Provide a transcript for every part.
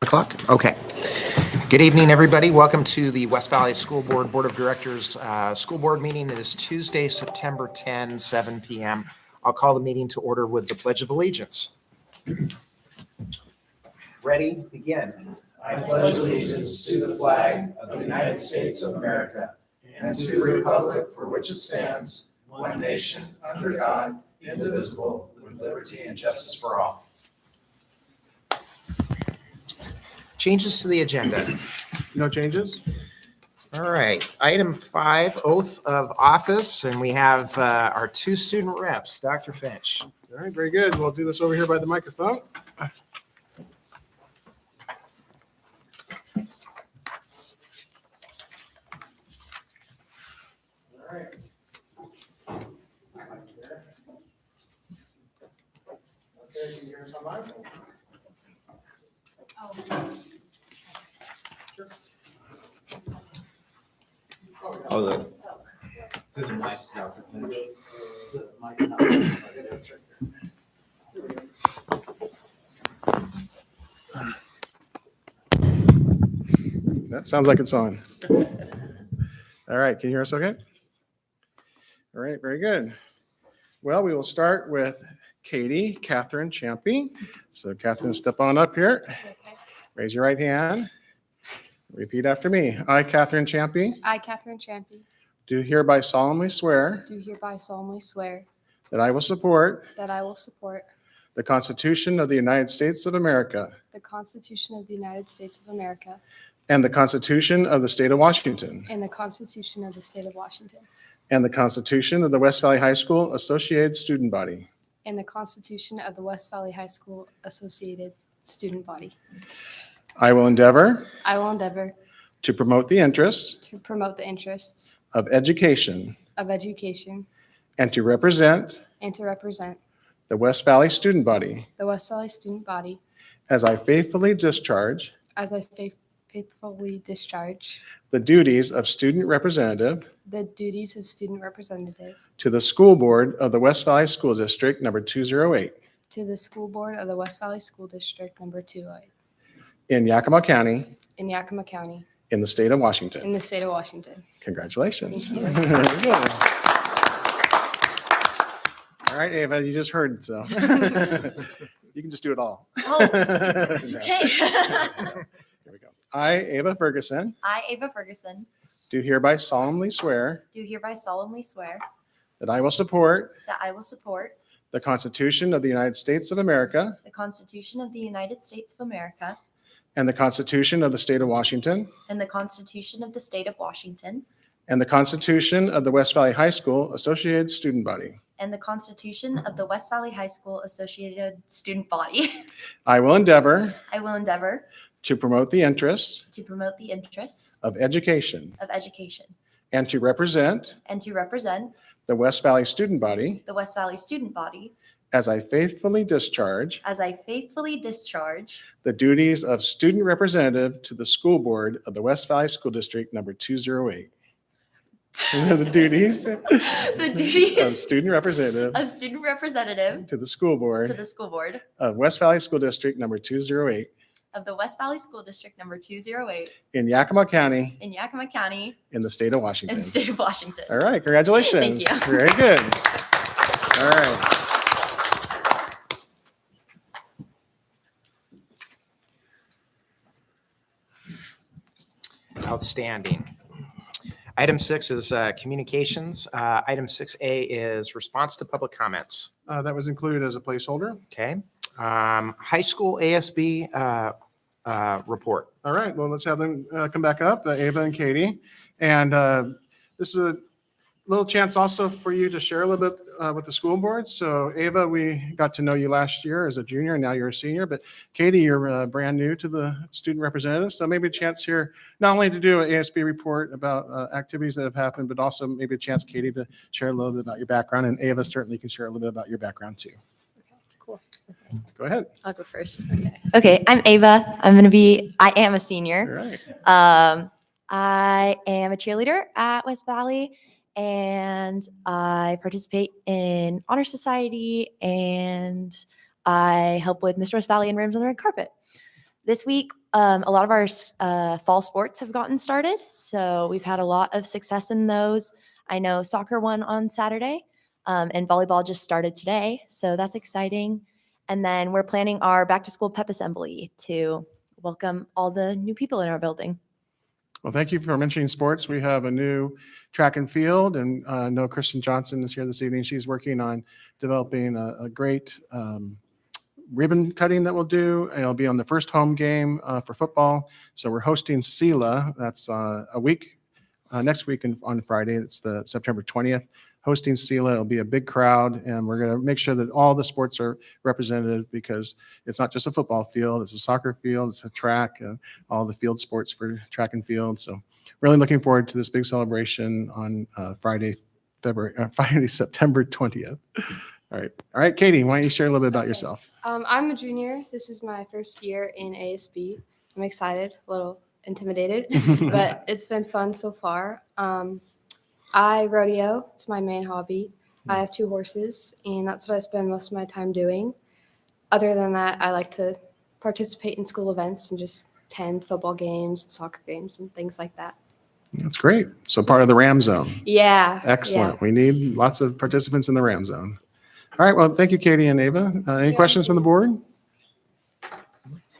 o'clock? Okay. Good evening, everybody. Welcome to the West Valley School Board Board of Directors School Board meeting. It is Tuesday, September 10, 7 p.m. I'll call the meeting to order with the Pledge of Allegiance. Ready? Begin. I pledge allegiance to the flag of the United States of America and to the republic for which it stands, one nation, under God, indivisible, with liberty and justice for all. Changes to the agenda. No changes? All right. Item 5, oath of office, and we have our 2 student reps. Dr. Finch. All right, very good. We'll do this over here by the microphone. All right. Okay, can you hear us online? Oh, the To the mic, Dr. Finch. That sounds like it's on. All right, can you hear us okay? All right, very good. Well, we will start with Catherine Champy. So Catherine, step on up here. Raise your right hand. Repeat after me. I, Catherine Champy, I, Catherine Champy, do hereby solemnly swear do hereby solemnly swear that I will support that I will support the Constitution of the United States of America the Constitution of the United States of America and the Constitution of the State of Washington and the Constitution of the State of Washington and the Constitution of the West Valley High School Associated Student Body. and the Constitution of the West Valley High School Associated Student Body. I will endeavor I will endeavor to promote the interests to promote the interests of education of education and to represent and to represent the West Valley Student Body the West Valley Student Body as I faithfully discharge as I faithfully discharge the duties of student representative the duties of student representative to the school board of the West Valley School District number 208 to the school board of the West Valley School District number 208 in Yakima County in Yakima County in the state of Washington. in the state of Washington. Congratulations. Thank you. Very good. All right, Ava, you just heard, so you can just do it all. Oh, No. okay. Here we go. I, Ava Ferguson, I, Ava Ferguson, do hereby solemnly swear do hereby solemnly swear that I will support that I will support the Constitution of the United States of America the Constitution of the United States of America and the Constitution of the State of Washington and the Constitution of the State of Washington and the Constitution of the West Valley High School Associated Student Body. and the Constitution of the West Valley High School Associated Student Body. I will endeavor I will endeavor to promote the interests to promote the interests of education of education and to represent and to represent the West Valley Student Body the West Valley Student Body as I faithfully discharge as I faithfully discharge the duties of student representative to the school board of the West Valley School District number 208. The duties the of duties student representative of student representative to the school to board the school board of West Valley School District number 208 of the West Valley School District number 208 in Yakima County in Yakima County in the state of in Washington. the state of Washington. All right, congratulations. Thank you. Very good. All right. Outstanding. Item 6 is communications. Item 6A is response to public comments. That was included as a placeholder. Okay. High school ASB report. All right, well, let's have them come back up, Ava and Katie. And this is a little chance also for you to share a little bit with the school board. So Ava, we got to know you last year as a junior, and now you're a senior. But Katie, you're brand new to the student representative. So maybe a chance here, not only to do an ASB report about activities that have happened, but also maybe a chance, Katie, to share a little bit about your background. And Ava certainly can share a little bit about your background too. Cool. Go ahead. I'll go first. Okay, I'm Ava. I am a senior. All right. I am a cheerleader at West Valley, and I participate in Honor Society, and I help with Mr. West Valley and Rams on the Red Carpet. This week, A lot of our fall sports have gotten started, so we've had a lot of success in those. I know soccer won on Saturday, and volleyball just started today, so that's exciting. And then we're planning our back to school pep assembly to welcome all the new people in our building. Well, thank you for mentioning sports. We have a new track and field, and I know Kristen Johnson is here this evening. She's working on developing a great ribbon cutting that we'll do. And it'll be on the first home game for football. So we're hosting SELA. That's a week, next week on Friday. It's the September 20th. Hosting SELA. It'll be a big crowd, and we're going to make sure that all the sports are represented because it's not just a football field. It's a soccer field. It's a track, all the field sports for track and field. So really looking forward to this big celebration on Friday, September 20th. All right, Katie, why don't you share a little bit about yourself? I'm a junior. This is my first year in ASB. I'm excited, a little intimidated, but it's been fun so far. I rodeo. It's my main hobby. I have 2 horses, and that's what I spend most of my time doing. Other than that, I like to participate in school events and just attend football games, soccer games, and things like that. That's great. So part of the Ram Zone. Yeah. Excellent. Yeah. We need lots of participants in the Ram Zone. All right. Well, thank you, Katie and Ava. Any questions from the board?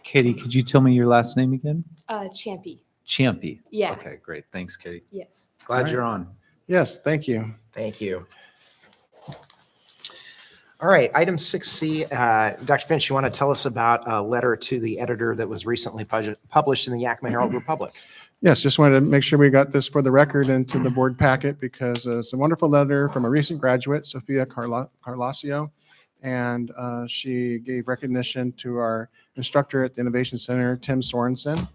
Katie, could you tell me your last name again? Champy. Champy. Yeah. Okay, great. Thanks, Katie. Yes. Glad All right. you're on. Yes, thank you. Thank you. All right, item 6C. Dr. Finch, you want to tell us about a letter to the editor that was recently published in the Yakima Herald Republic? Yes, just wanted to make sure we got this for the record and to the board packet because it's a wonderful letter from a recent graduate, Sophia Carlasio, and she gave recognition to our instructor at the Innovation Center, Tim Sorensen.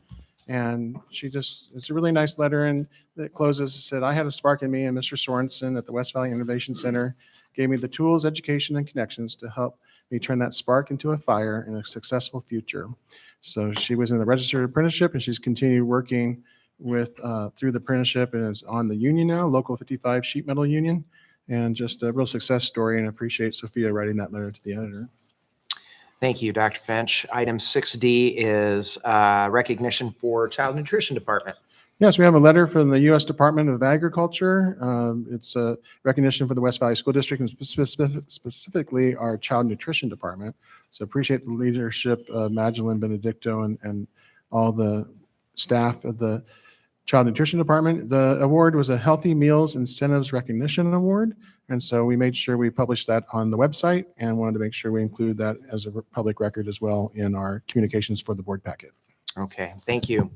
And it's a really nice letter, and it closes, said, I had a spark in me, and Mr. Sorensen at the West Valley Innovation Center gave me the tools, education, and connections to help me turn that spark into a fire in a successful future. So she was in the registered apprenticeship, and she's continued working with through the apprenticeship and is on the union now, Local 55 Sheet Metal Union, and just a real success story, and I appreciate Sophia writing that letter to the editor. Thank you, Dr. Finch. Item 6D is recognition for Child Nutrition Department. Yes, we have a letter from the U.S. Department of Agriculture. It's a recognition for the West Valley School District and specifically our Child Nutrition Department. So appreciate the leadership of Magdalene Benedicto and all the staff of the Child Nutrition Department. The award was a Healthy Meals Incentives Recognition Award. And so we made sure we published that on the website and wanted to make sure we include that as a public record as well in our communications for the board packet. Okay, thank you.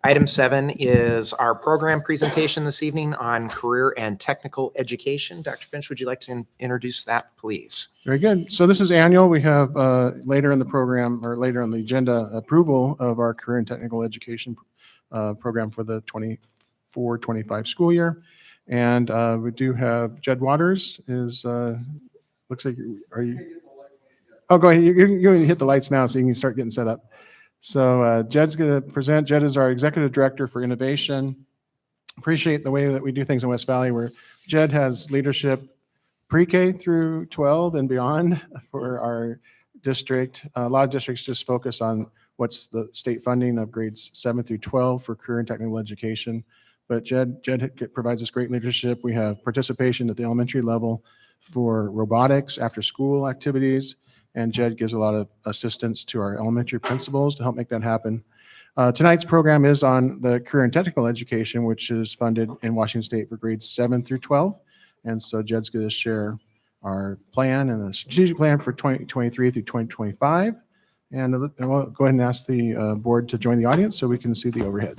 Item 7 is our program presentation this evening on career and technical education. Dr. Finch, would you like to introduce that, please? Very good. So this is annual. We have later in the program or later on the agenda approval of our career and technical education program for the 24-25 school year. And we do have Jed Waters is, looks like, are you? Oh, go ahead. You're going to hit the lights now so you can start getting set up. So Jed's going to present. Jed is our Executive Director for Innovation. Appreciate the way that we do things in West Valley where Jed has leadership pre-K through 12 and beyond for our district. A lot of districts just focus on what's the state funding of grades 7 through 12 for career and technical education. But Jed provides us great leadership. We have participation at the elementary level for robotics, after school activities, and Jed gives a lot of assistance to our elementary principals to help make that happen. Tonight's program is on the career and technical education, which is funded in Washington State for grades 7 through 12. And so Jed's going to share our plan and the strategic plan for 2023 through 2025. And we'll go ahead and ask the board to join the audience so we can see the overhead.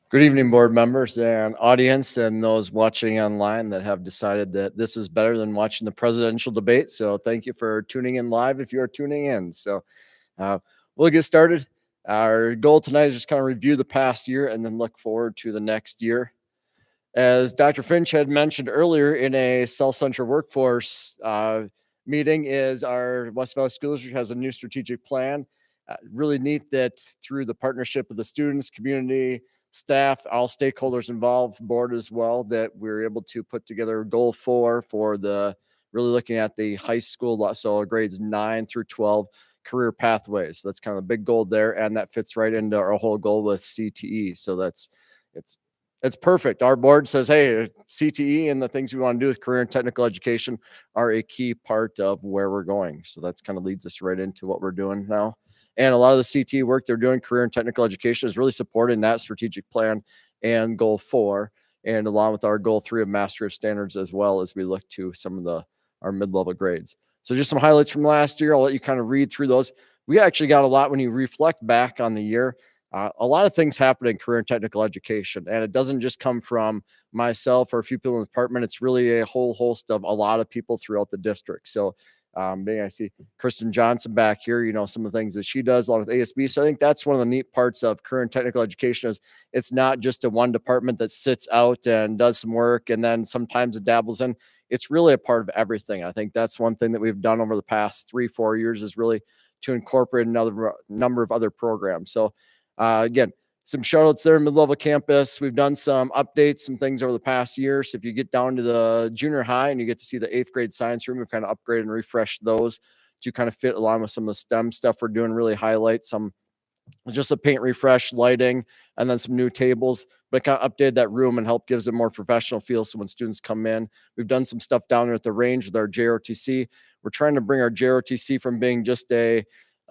Good evening, board members and audience and those watching online that have decided that this is better than watching the presidential debate. So thank you for tuning in live if you're tuning in. So we'll get started. Our goal tonight is just kind of review the past year and then look forward to the next year. As Dr. Finch had mentioned earlier in a South Central workforce meeting, is our West Valley School District has a new strategic plan. Really neat that through the partnership of the students, community, staff, all stakeholders involved, board as well, that we're able to put together goal 4 for the really looking at the high school, so grades 9 through 12 career pathways. That's kind of a big goal there, and that fits right into our whole goal with CTE. So it's perfect. Our board says, hey, CTE and the things we want to do with career and technical education are a key part of where we're going. So that's kind of leads us right into what we're doing now. And a lot of the CTE work they're doing, career and technical education, is really supporting that strategic plan and goal 4, and along with our goal 3 of mastery of standards, as well as we look to some of our mid-level grades. So just some highlights from last year. I'll let you kind of read through those. We actually got a lot when you reflect back on the year. A lot of things happen in career and technical education, and it doesn't just come from myself or a few people in the department. It's really a whole host of a lot of people throughout the district. So I see Kristen Johnson back here, some of the things that she does along with ASB. So I think that's one of the neat parts of career and technical education is it's not just a one department that sits out and does some work and then sometimes it dabbles in. It's really a part of everything. I think that's one thing that we've done over the past 3-4 years is really to incorporate another number of other programs. So again, some shout outs there, mid-level campus. We've done some updates, some things over the past year. So if you get down to the junior high and you get to see the 8th grade science room, we've kind of upgraded and refreshed those to kind of fit along with some of the STEM stuff we're doing, really highlight some just a paint refresh, lighting, and then some new tables, but kind of updated that room and help gives it more professional feel. So when students come in, we've done some stuff down there at the range with our JROTC. We're trying to bring our JROTC from being just a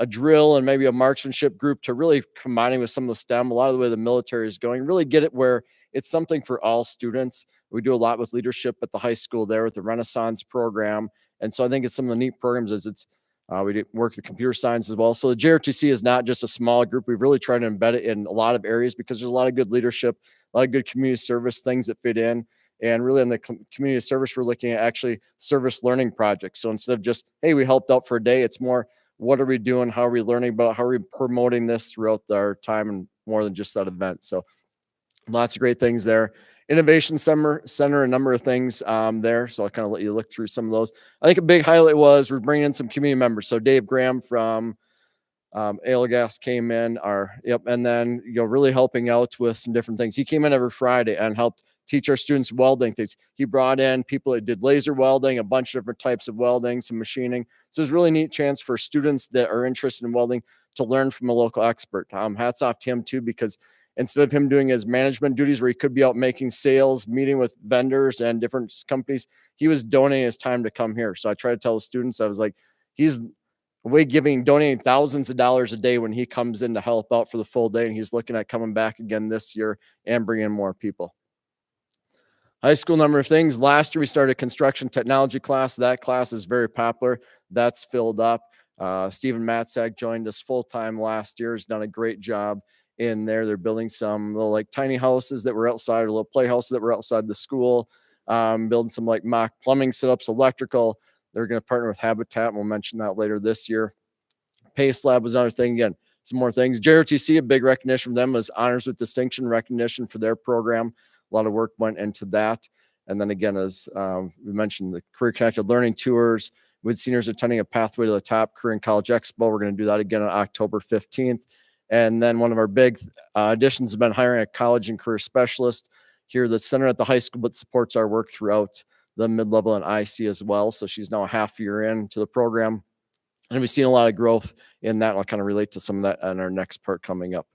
drill and maybe a marksmanship group to really combining with some of the STEM, a lot of the way the military is going, really get it where it's something for all students. We do a lot with leadership at the high school there with the Renaissance program. And so I think it's some of the neat programs as it's, we work with computer science as well. So the JRTC is not just a small group. We've really tried to embed it in a lot of areas because there's a lot of good leadership, a lot of good community service things that fit in. And really in the community service, we're looking at actually service learning projects. So instead of just, hey, we helped out for a day, it's more, what are we doing? How are we learning about? How are we promoting this throughout our time and more than just that event? So lots of great things there. Innovation Center, a number of things there. So I'll kind of let you look through some of those. I think a big highlight was we're bringing in some community members. So Dave Graham from Alegas came in, and then really helping out with some different things. He came in every Friday and helped teach our students welding things. He brought in people that did laser welding, a bunch of different types of welding, some machining. So it's a really neat chance for students that are interested in welding to learn from a local expert. Hats off to him too, because instead of him doing his management duties where he could be out making sales, meeting with vendors and different companies, he was donating his time to come here. So I try to tell the students, I was like, he's donating thousands of dollars a day when he comes in to help out for the full day. And he's looking at coming back again this year and bringing in more people. High school, number of things. Last year, we started a construction technology class. That class is very popular. That's filled up. Stephen Matzak joined us full-time last year. Has done a great job in there. They're building some little like tiny houses that were outside, or little playhouses that were outside the school, building some like mock plumbing setups, electrical. They're going to partner with Habitat. We'll mention that later this year. Pace Lab was another thing. Again, some more things. JRTC, a big recognition from them was honors with distinction recognition for their program. A lot of work went into that. And then again, as we mentioned, the Career Connected Learning Tours with seniors attending a Pathway to the Top Career and College Expo. We're going to do that again on October 15th. And then one of our big additions has been hiring a college and career specialist here that's centered at the high school, but supports our work throughout the mid-level and IC as well. So she's now a half year into the program. And we've seen a lot of growth in that. I'll kind of relate to some of that in our next part coming up.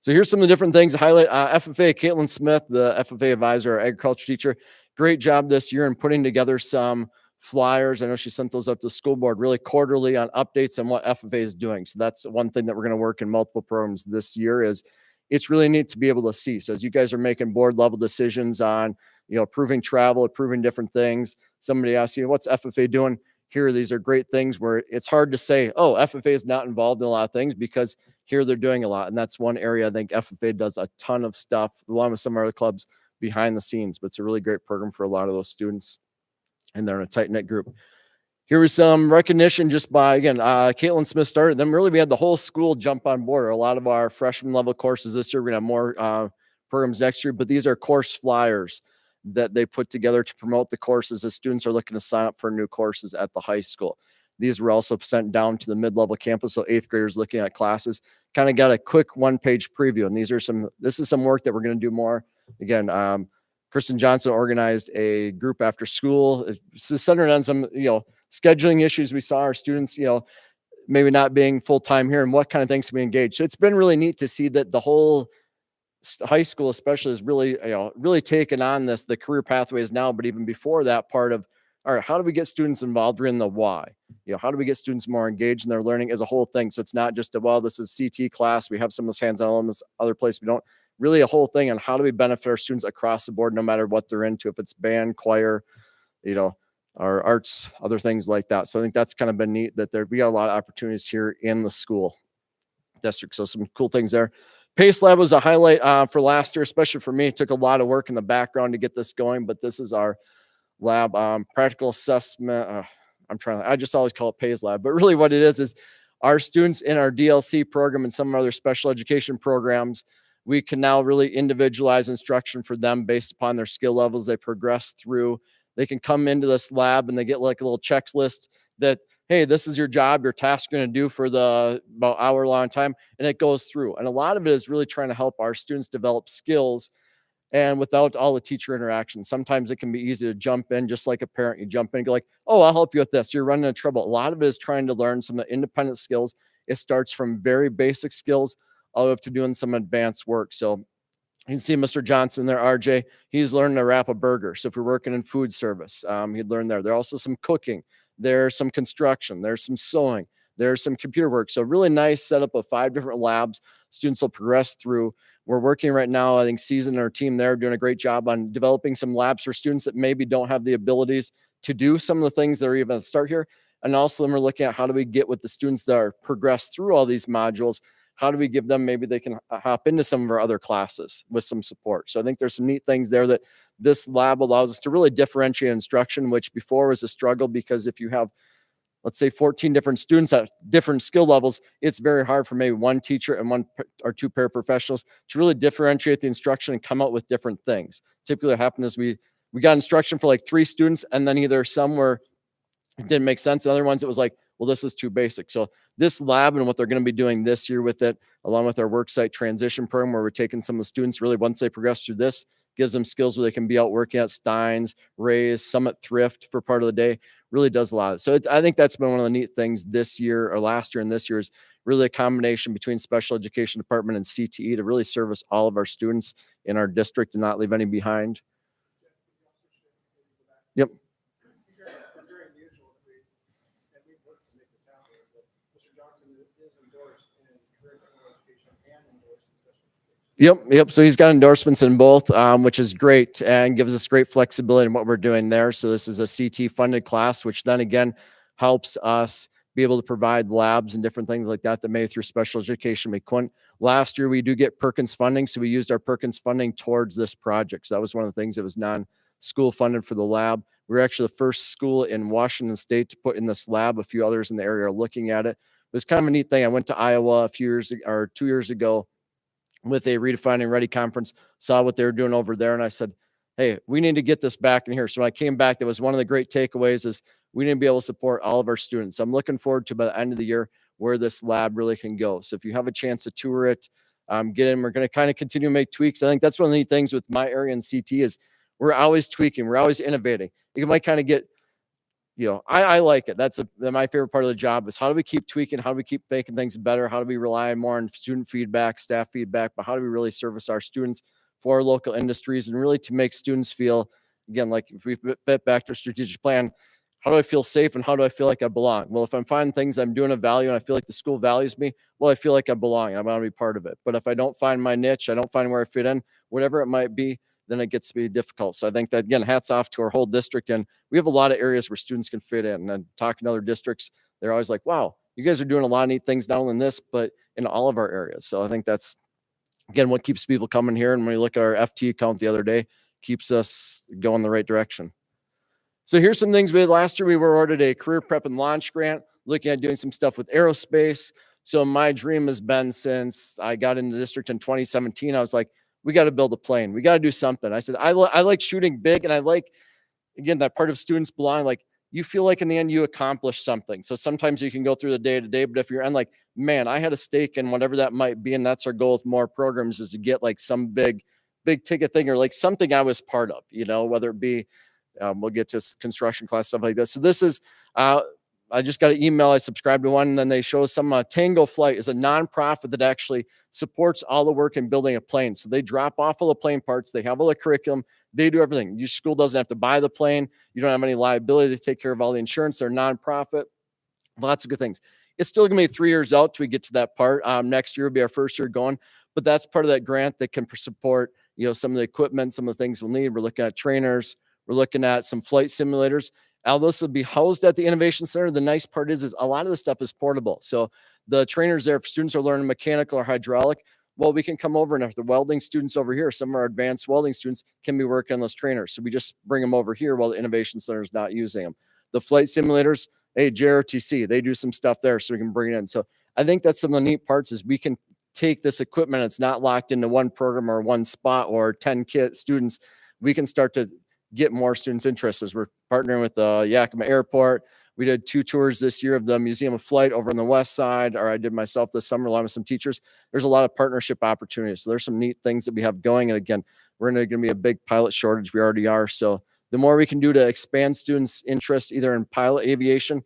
So here's some of the different things to highlight. FFA, Caitlin Smith, the FFA advisor, our agriculture teacher, great job this year in putting together some flyers. I know she sent those out to the school board really quarterly on updates on what FFA is doing. So that's one thing that we're going to work in multiple programs this year is it's really neat to be able to see. So as you guys are making board level decisions on, approving travel, approving different things, somebody asks you, what's FFA doing? Here, these are great things where it's hard to say, oh, FFA is not involved in a lot of things because here they're doing a lot. And that's one area I think FFA does a ton of stuff along with some of our other clubs behind the scenes, but it's a really great program for a lot of those students. And they're in a tight knit group. Here was some recognition just by, again, Caitlin Smith started. Then really we had the whole school jump on board. A lot of our freshman level courses this year, we're going to have more programs next year, but these are course flyers that they put together to promote the courses as students are looking to sign up for new courses at the high school. These were also sent down to the mid-level campus, so 8th graders looking at classes kind of got a quick one-page preview. And this is some work that we're going to do more. Again, Kristen Johnson organized a group after school. It's centered on some, scheduling issues. We saw our students, maybe not being full-time here and what kind of things can we engage. So it's been really neat to see that the whole high school especially is really, really taken on the career pathways now, but even before that part of, all right, how do we get students involved in the why? How do we get students more engaged in their learning as a whole thing? So it's not just this is CT class. We have some of this hands-on elements, other place we don't. Really a whole thing on how do we benefit our students across the board, no matter what they're into, if it's band, choir, our arts, other things like that. So I think that's kind of been neat that we got a lot of opportunities here in the school district. So some cool things there. PACE Lab was a highlight for last year, especially for me. It took a lot of work in the background to get this going, but this is our lab, practical assessment. I just always call it PACE Lab, but really what it is our students in our DLC program and some other special education programs, we can now really individualize instruction for them based upon their skill levels they progress through. They can come into this lab and they get like a little checklist that, hey, this is your job, your task you're going to do for the about hour-long time, and it goes through. And a lot of it is really trying to help our students develop skills and without all the teacher interaction. Sometimes it can be easy to jump in, just like a parent. You jump in and go like, oh, I'll help you with this. You're running into trouble. A lot of it is trying to learn some independent skills. It starts from very basic skills all the way up to doing some advanced work. So you can see Mr. Johnson there, RJ, he's learning to wrap a burger. So if you're working in food service, he'd learn there. There's also some cooking. There's some construction. There's some sewing. There's some computer work. So really nice setup of 5 different labs students will progress through. We're working right now, I think Season and our team there are doing a great job on developing some labs for students that maybe don't have the abilities to do some of the things that are even at the start here. And also then we're looking at how do we get with the students that are progressed through all these modules, how do we give them, maybe they can hop into some of our other classes with some support. So I think there's some neat things there that this lab allows us to really differentiate instruction, which before was a struggle because if you have, let's say 14 different students at different skill levels, it's very hard for maybe one teacher and 1 or 2 paraprofessionals to really differentiate the instruction and come out with different things. Typically what happened is we got instruction for like 3 students and then either some were, it didn't make sense. The other ones, it was like, well, this is too basic. So this lab and what they're going to be doing this year with it, along with our worksite transition program, where we're taking some of the students really once they progress through this, gives them skills where they can be out working at Steins, Ray's, Summit Thrift for part of the day, really does a lot. So I think that's been one of the neat things this year or last year and this year is really a combination between special education department and CTE to really service all of our students in our district and not leave any behind. Yep. Yep. So he's got endorsements in both, which is great and gives us great flexibility in what we're doing there. So this is a CT funded class, which then again helps us be able to provide labs and different things like that maybe through special education we couldn't. Last year we do get Perkins funding, so we used our Perkins funding towards this project. So that was one of the things that was non-school funded for the lab. We were actually the first school in Washington State to put in this lab. A few others in the area are looking at it. It was kind of a neat thing. I went to Iowa 2 years ago with a Redefining Ready conference, saw what they were doing over there. And I said, hey, we need to get this back in here. So when I came back, that was one of the great takeaways is we need to be able to support all of our students. So I'm looking forward to by the end of the year where this lab really can go. So if you have a chance to tour it, get in, we're going to kind of continue to make tweaks. I think that's one of the neat things with my area in CT is we're always tweaking. We're always innovating. You might kind of get, I like it. That's my favorite part of the job is how do we keep tweaking? How do we keep making things better? How do we rely more on student feedback, staff feedback, but how do we really service our students for our local industries and really to make students feel, again, like if we fit back to a strategic plan, how do I feel safe and how do I feel like I belong? Well, if I'm finding things I'm doing of value and I feel like the school values me, well, I feel like I belong. I want to be part of it. But if I don't find my niche, I don't find where I fit in, whatever it might be, then it gets to be difficult. So I think that, again, hats off to our whole district. And we have a lot of areas where students can fit in. And talking to other districts, they're always like, wow, you guys are doing a lot of neat things, not only in this, but in all of our areas. So I think that's, again, what keeps people coming here. And when we look at our FT count the other day, keeps us going the right direction. So here's some things we did last year. We were awarded a career prep and launch grant, looking at doing some stuff with aerospace. So my dream has been since I got into the district in 2017, I was like, we got to build a plane. We got to do something. I said, I like shooting big, and I like, again, that part of students belong. Like, you feel like in the end you accomplish something. So sometimes you can go through the day to day, but if you're in like, man, I had a stake in whatever that might be, and that's our goal with more programs, is to get like some big ticket thing, or like something I was part of, whether it be, we'll get to construction class, stuff like that. So this is, I just got an email. I subscribed to one, and then they show some Tango Flight is a nonprofit that actually supports all the work in building a plane. So they drop off all the plane parts. They have all the curriculum. They do everything. Your school doesn't have to buy the plane. You don't have any liability. They take care of all the insurance. They're a nonprofit. Lots of good things. It's still going to be 3 years out till we get to that part. Next year will be our first year going, but that's part of that grant that can support, some of the equipment, some of the things we'll need. We're looking at trainers. We're looking at some flight simulators. All this will be housed at the Innovation Center. The nice part is a lot of the stuff is portable. So the trainers there, if students are learning mechanical or hydraulic, well, we can come over, and if the welding students over here, some of our advanced welding students can be working on those trainers. So we just bring them over here while the Innovation Center is not using them. The flight simulators, hey, JROTC, they do some stuff there, so we can bring it in. So I think that's some of the neat parts is we can take this equipment. It's not locked into one program or one spot or 10 students. We can start to get more students interested. As we're partnering with the Yakima Airport. We did 2 tours this year of the Museum of Flight over on the west side, or I did myself this summer along with some teachers. There's a lot of partnership opportunities. So there's some neat things that we have going. And again, we're going to be a big pilot shortage. We already are. So the more we can do to expand students' interest either in pilot aviation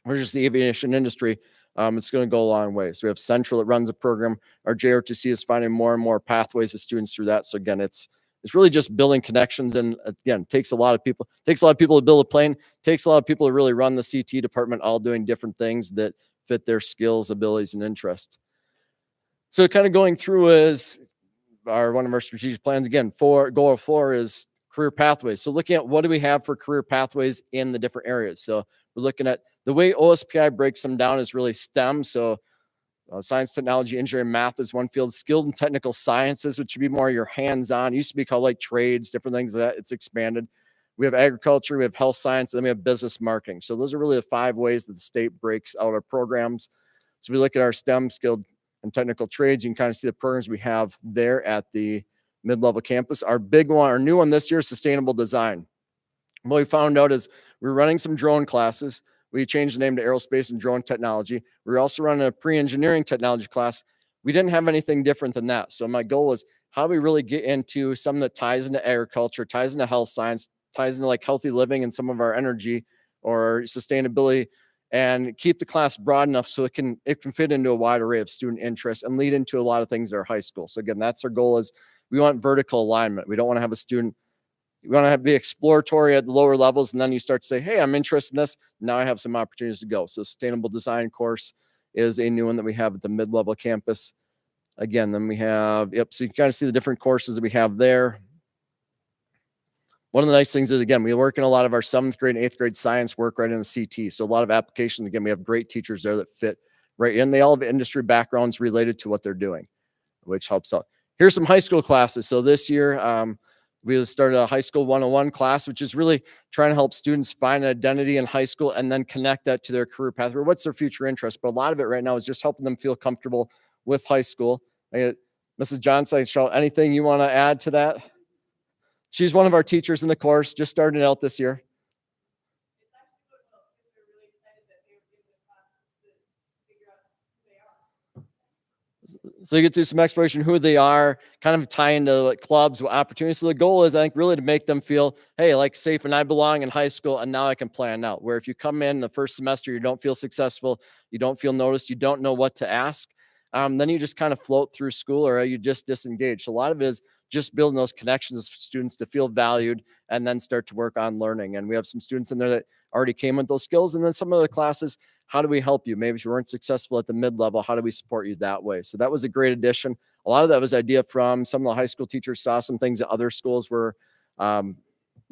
or just the aviation industry, it's going to go a long way. So we have Central that runs a program. Our JRTC is finding more and more pathways of students through that. So again, it's really just building connections. And again, takes a lot of people to build a plane, takes a lot of people to really run the CT department, all doing different things that fit their skills, abilities, and interest. So kind of going through is one of our strategic plans. Again, goal 4 is career pathways. So looking at what do we have for career pathways in the different areas. So we're looking at the way OSPI breaks them down is really STEM. So science, technology, engineering, math is one field. Skilled and technical sciences, which would be more your hands-on. It used to be called like trades, different things like that. It's expanded. We have agriculture, we have health science, and then we have business marketing. So those are really the 5 ways that the state breaks out our programs. So we look at our STEM, skilled and technical trades. You can kind of see the programs we have there at the mid-level campus. Our big one, our new one this year is sustainable design. What we found out is we're running some drone classes. We changed the name to aerospace and drone technology. We were also running a pre-engineering technology class. We didn't have anything different than that. So my goal was how do we really get into something that ties into agriculture, ties into health science, ties into like healthy living and some of our energy or sustainability, and keep the class broad enough so it can fit into a wide array of student interests and lead into a lot of things that are high school. So again, that's our goal is we want vertical alignment. We don't want to have a student. We want to be exploratory at the lower levels, and then you start to say, hey, I'm interested in this. Now I have some opportunities to go. So sustainable design course is a new one that we have at the mid-level campus. Again, then we have, so you can kind of see the different courses that we have there. One of the nice things is, again, we work in a lot of our 7th grade and 8th grade science work right in the CT. So a lot of applications. Again, we have great teachers there that fit right in. They all have industry backgrounds related to what they're doing, which helps out. Here's some high school classes. So this year, we started a high school 101 class, which is really trying to help students find an identity in high school and then connect that to their career path or what's their future interest. But a lot of it right now is just helping them feel comfortable with high school. Mrs. Johnson, anything you want to add to that? She's one of our teachers in the course, just starting out this year. So you get through some exploration, who they are, kind of tie into like clubs, what opportunities. So the goal is, I think, really to make them feel, hey, like safe, and I belong in high school, and now I can plan out. Where if you come in the first semester, you don't feel successful, you don't feel noticed, you don't know what to ask, then you just kind of float through school or you just disengage. So a lot of it is just building those connections for students to feel valued and then start to work on learning. And we have some students in there that already came with those skills. And then some of the classes, how do we help you? Maybe if you weren't successful at the mid-level, how do we support you that way? So that was a great addition. A lot of that was idea from some of the high school teachers saw some things that other schools were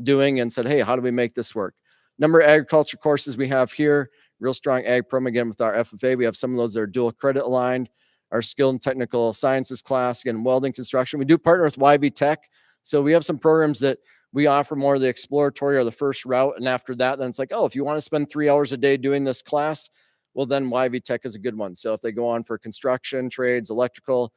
doing and said, hey, how do we make this work? Number of agriculture courses we have here, real strong ag program. Again, with our FFA, we have some of those that are dual credit aligned. Our skilled and technical sciences class, again, welding, construction. We do partner with YV Tech. So we have some programs that we offer more of the exploratory or the first route. And after that, then it's like, oh, if you want to spend 3 hours a day doing this class, well, then YV Tech is a good one. So if they go on for construction, trades, electrical,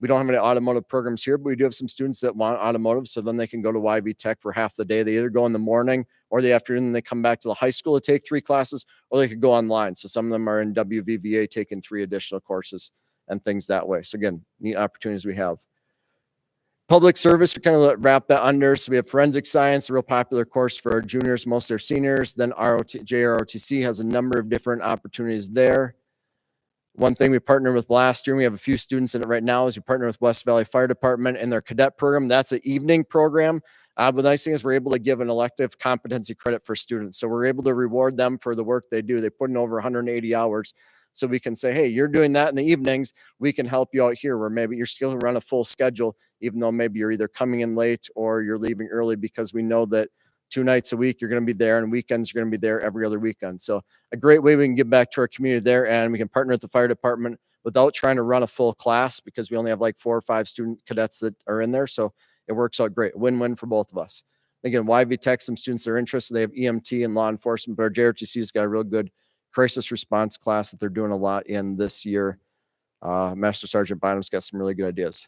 We don't have any automotive programs here, but we do have some students that want automotive. So then they can go to YV Tech for half the day. They either go in the morning or the afternoon, and they come back to the high school to take 3 classes, or they could go online. So some of them are in WVVA taking 3 additional courses and things that way. So again, neat opportunities we have. Public service, we kind of wrap that under. So we have forensic science, a real popular course for our juniors, most of their seniors. Then JROTC has a number of different opportunities there. One thing we partnered with last year, and we have a few students in it right now, is we partner with West Valley Fire Department and their cadet program. That's an evening program. But the nice thing is we're able to give an elective competency credit for students. So we're able to reward them for the work they do. They put in over 180 hours. So we can say, hey, you're doing that in the evenings. We can help you out here, where maybe you're still run a full schedule, even though maybe you're either coming in late or you're leaving early, because we know that 2 nights a week you're going to be there, and weekends you're going to be there every other weekend. So a great way we can give back to our community there, and we can partner with the fire department without trying to run a full class, because we only have like 4 or 5 student cadets that are in there. So it works out great. Win-win for both of us. Again, YV Tech, some students that are interested, they have EMT and law enforcement, but our JRTC's got a real good crisis response class that they're doing a lot in this year. Master Sergeant Bynum's got some really good ideas.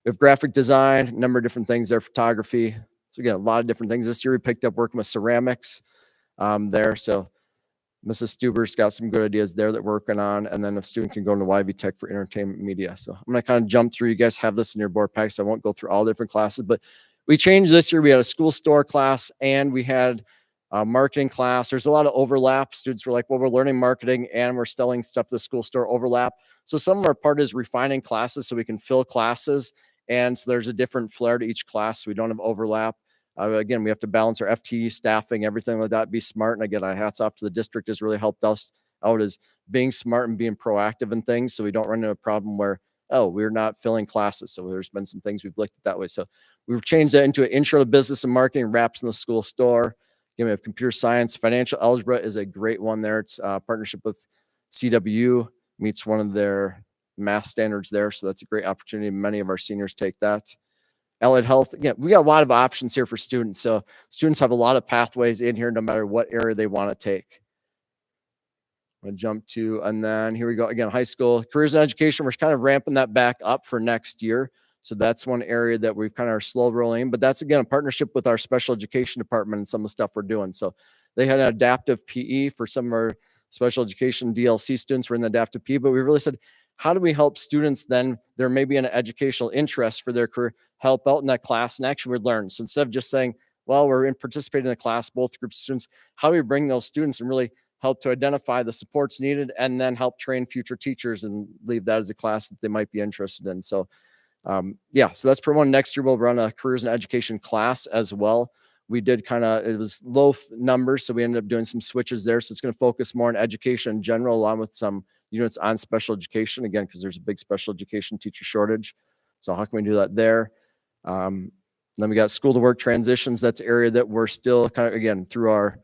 We have graphic design, a number of different things there, photography. So again, a lot of different things. This year we picked up working with ceramics there. So Mrs. Stuber's got some good ideas there that we're working on. And then a student can go into YV Tech for entertainment media. So I'm going to kind of jump through. You guys have this in your board pack, so I won't go through all different classes, but we changed this year. We had a school store class and we had a marketing class. There's a lot of overlap. Students were like, well, we're learning marketing and we're selling stuff to the school store, overlap. So some of our part is refining classes so we can fill classes. And so there's a different flair to each class. So we don't have overlap. Again, we have to balance our FTE staffing, everything like that, be smart. And again, hats off to the district has really helped us out, is being smart and being proactive in things, so we don't run into a problem where, oh, we're not filling classes. So there's been some things we've looked at that way. So we've changed that into an intro to business and marketing, wraps in the school store. Again, we have computer science. Financial algebra is a great one there. It's a partnership with CWU, meets one of their math standards there. So that's a great opportunity. Many of our seniors take that. Allied health, again, we got a lot of options here for students. So students have a lot of pathways in here, no matter what area they want to take. I'm going to jump to, and then here we go again, high school careers and education. We're kind of ramping that back up for next year. So that's one area that we've kind of are slow rolling, but that's again a partnership with our special education department and some of the stuff we're doing. So they had an adaptive PE for some of our special education DLC students were in the adaptive PE, but we really said, how do we help students then, there may be an educational interest for their career, help out in that class and actually learn. So instead of just saying, well, we're in participating in the class, both groups of students, how do we bring those students and really help to identify the supports needed and then help train future teachers and leave that as a class that they might be interested in. So yeah, so that's per one. Next year we'll run a careers and education class as well. We did it was low numbers, so we ended up doing some switches there. So it's going to focus more on education in general, along with some units on special education, again, because there's a big special education teacher shortage. So how can we do that there? Then we got school to work transitions. That's an area that we're still kind of, again, through our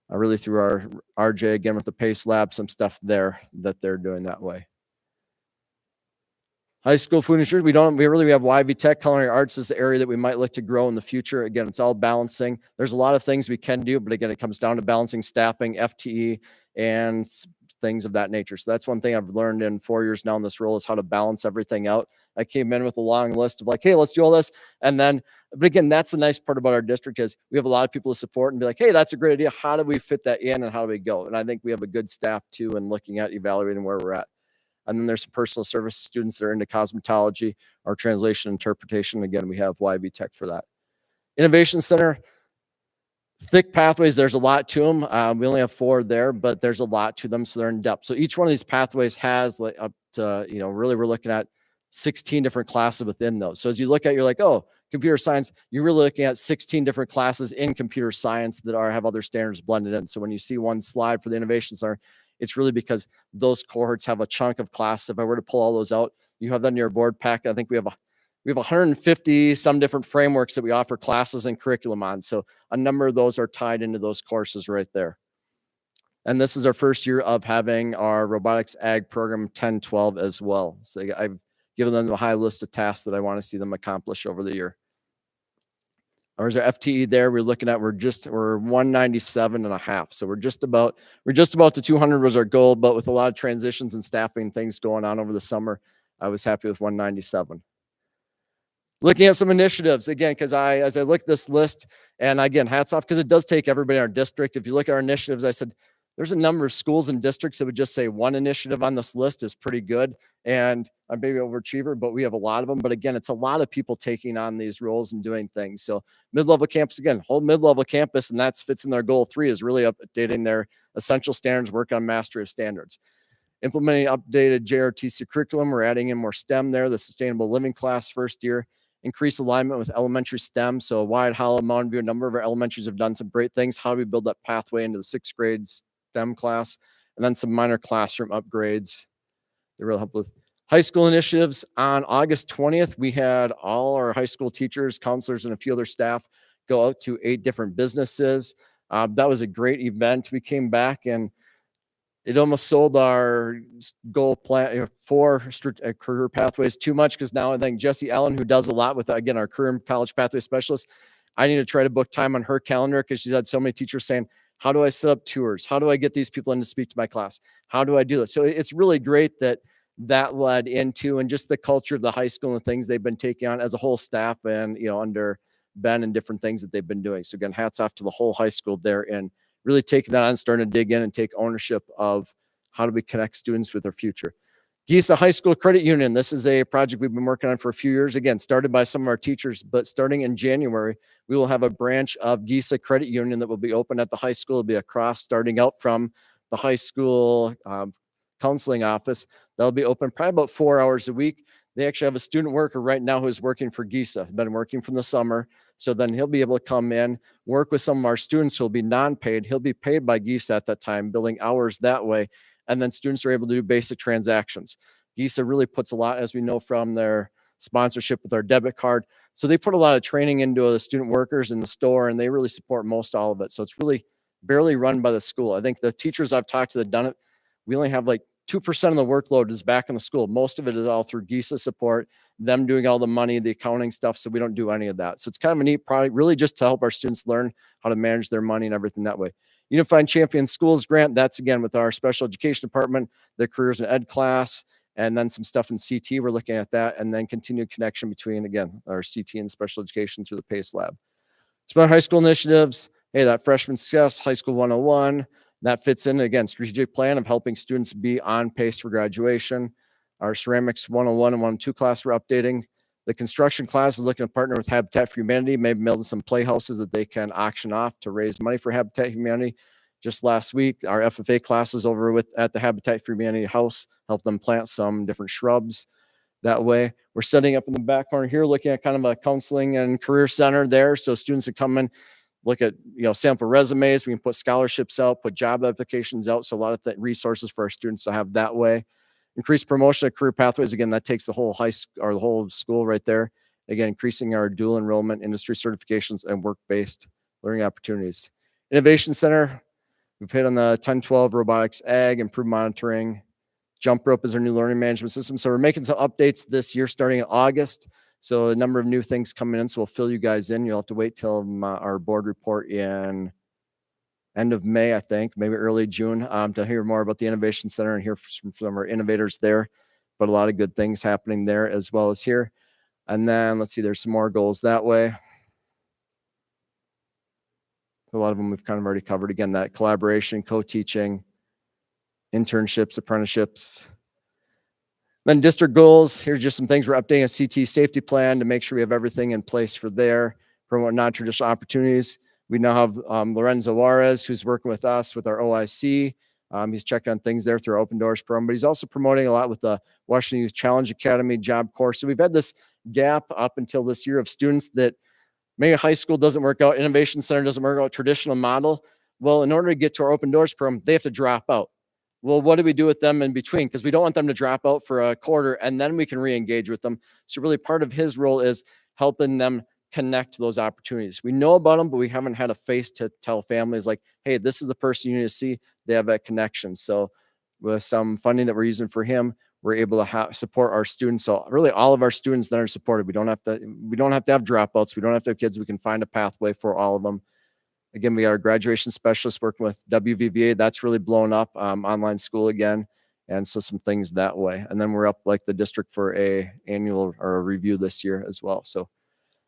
RJ, again, with the PACE lab, some stuff there that they're doing that way. High school food and nutrition, we have YV Tech. Culinary arts is the area that we might look to grow in the future. Again, it's all balancing. There's a lot of things we can do, but again, it comes down to balancing staffing, FTE, and things of that nature. So that's one thing I've learned in 4 years now in this role, is how to balance everything out. I came in with a long list of like, hey, let's do all this. And then, but again, that's the nice part about our district, is we have a lot of people to support and be like, hey, that's a great idea. How do we fit that in and how do we go? And I think we have a good staff too, and looking at evaluating where we're at. And then there's some personal service students that are into cosmetology or translation interpretation. Again, we have YV Tech for that. Innovation Center, thick pathways. There's a lot to them. We only have 4 there, but there's a lot to them, so they're in depth. So each one of these pathways has like up to, really we're looking at 16 different classes within those. So as you look at, you're like, oh, computer science, you're really looking at 16 different classes in computer science that have other standards blended in. So when you see one slide for the Innovation Center, it's really because those cohorts have a chunk of class. If I were to pull all those out, you have that in your board packet. I think we have 150 some different frameworks that we offer classes and curriculum on. So a number of those are tied into those courses right there. And this is our first year of having our robotics ag program 10-12 as well. So I've given them a high list of tasks that I want to see them accomplish over the year. There's our FTE there. We're looking at, we're 197.5. So we're just about to 200 was our goal, but with a lot of transitions and staffing things going on over the summer, I was happy with 197. Looking at some initiatives again, because as I look at this list, and again, hats off because it does take everybody in our district. If you look at our initiatives, I said there's a number of schools and districts that would just say one initiative on this list is pretty good. And I'm maybe overachiever, but we have a lot of them. But again, it's a lot of people taking on these roles and doing things. So mid-level campus, again, whole mid-level campus, and that fits in their goal 3 is really updating their essential standards, work on mastery of standards. Implementing updated JRTC curriculum. We're adding in more STEM there, the sustainable living class first year. Increase alignment with elementary STEM. So Wyatt, Hollow, Mountain View, a number of our elementaries have done some great things. How do we build that pathway into the 6th grade STEM class? And then some minor classroom upgrades that really help with high school initiatives. On August 20th, we had all our high school teachers, counselors, and a few other staff go out to 8 different businesses. That was a great event. We came back and it almost sold our goal plan for career pathways too much, because now I think Jessie Allen, who does a lot with, again, our career and college pathway specialist, I need to try to book time on her calendar because she's had so many teachers saying, how do I set up tours? How do I get these people in to speak to my class? How do I do this? So it's really great that led into, and just the culture of the high school and the things they've been taking on as a whole staff and, under Ben and different things that they've been doing. So again, hats off to the whole high school there and really taking that on, starting to dig in and take ownership of how do we connect students with their future. GISA High School Credit Union. This is a project we've been working on for a few years. Again, started by some of our teachers, but starting in January, we will have a branch of GISA Credit Union that will be open at the high school. It'll be across, starting out from the high school counseling office. That'll be open probably about 4 hours a week. They actually have a student worker right now who's working for GISA, been working from the summer. So then he'll be able to come in, work with some of our students who will be non-paid. He'll be paid by GISA at that time, billing hours that way. And then students are able to do basic transactions. GISA really puts a lot, as we know from their sponsorship with our debit card. So they put a lot of training into the student workers in the store, and they really support most all of it. So it's really barely run by the school. I think the teachers I've talked to that done it, we only have like 2% of the workload is back in the school. Most of it is all through GISA support, them doing all the money, the accounting stuff. So we don't do any of that. So it's kind of a neat product, really just to help our students learn how to manage their money and everything that way. Unified Champion Schools grant, that's again with our special education department, the careers in ed class, and then some stuff in CT. We're looking at that, and then continued connection between, again, our CT and special education through the PACE lab. Smart high school initiatives. Hey, that freshman success, high school 101. That fits in, again, strategic plan of helping students be on pace for graduation. Our ceramics 101 and 102 class we're updating. The construction class is looking to partner with Habitat for Humanity, maybe build some playhouses that they can auction off to raise money for Habitat for Humanity. Just last week, our FFA classes over at the Habitat for Humanity house, help them plant some different shrubs that way. We're setting up in the back corner here, looking at kind of a counseling and career center there. So students that come in, look at, sample resumes. We can put scholarships out, put job applications out. So a lot of resources for our students to have that way. Increased promotion of career pathways. Again, that takes the whole the whole school right there. Again, increasing our dual enrollment, industry certifications, and work-based learning opportunities. Innovation Center. We've hit on the 10-12 robotics, ag, improved monitoring. Jump Rope is our new learning management system. So we're making some updates this year starting in August. So a number of new things coming in. So we'll fill you guys in. You'll have to wait till our board report in end of May, I think, maybe early June, to hear more about the Innovation Center and hear from our innovators there. But a lot of good things happening there as well as here. And then let's see, there's some more goals that way. A lot of them we've kind of already covered. Again, that collaboration, co-teaching, internships, apprenticeships. Then district goals. Here's just some things. We're updating a CT safety plan to make sure we have everything in place for there. Promote non-traditional opportunities. We now have Lorenzo Juarez, who's working with us with our OIC. He's checking on things there through our Open Doors program, but he's also promoting a lot with the Washington Youth Challenge Academy job course. So we've had this gap up until this year of students that maybe high school doesn't work out, Innovation Center doesn't work out, traditional model. Well, in order to get to our Open Doors program, they have to drop out. Well, what do we do with them in between? Because we don't want them to drop out for a quarter and then we can re-engage with them. So really part of his role is helping them connect to those opportunities. We know about them, but we haven't had a face to tell families like, hey, this is the person you need to see. They have that connection. So with some funding that we're using for him, we're able to support our students. So really all of our students that are supported, we don't have to have dropouts. We don't have to have kids. We can find a pathway for all of them. Again, we got our graduation specialist working with WVVA. That's really blown up, online school again. And so some things that way. And then we're up like the district for a annual or a review this year as well. So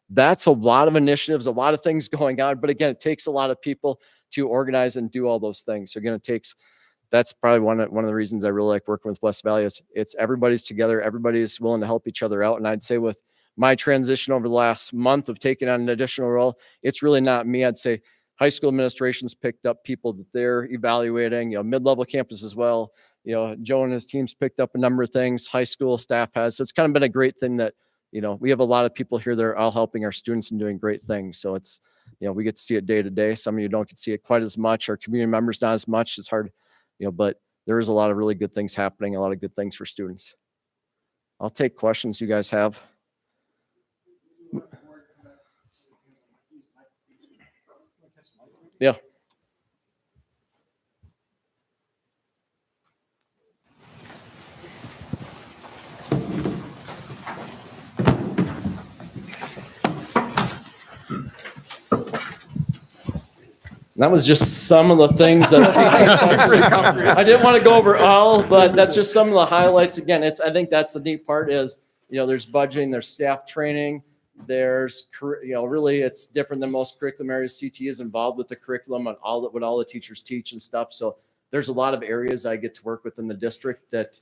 that's a lot of initiatives, a lot of things going on. But again, it takes a lot of people to organize and do all those things. So again, that's probably one of the reasons I really like working with West Valley is it's everybody's together. Everybody's willing to help each other out. And I'd say with my transition over the last month of taking on an additional role, it's really not me. I'd say high school administration's picked up people that they're evaluating, mid-level campus as well. Joe and his team's picked up a number of things. High school staff has. So it's kind of been a great thing that, we have a lot of people here that are all helping our students and doing great things. So it's, we get to see it day to day. Some of you don't get to see it quite as much. Our community members, not as much. It's hard, but there is a lot of really good things happening, a lot of good things for students. I'll take questions you guys have. Yeah. That was just some of the things that I didn't want to go over all, but that's just some of the highlights. Again, I think that's the neat part is, there's budgeting, there's staff training, there's, really it's different than most curriculum areas. CT is involved with the curriculum on what all the teachers teach and stuff. So there's a lot of areas I get to work with in the district that,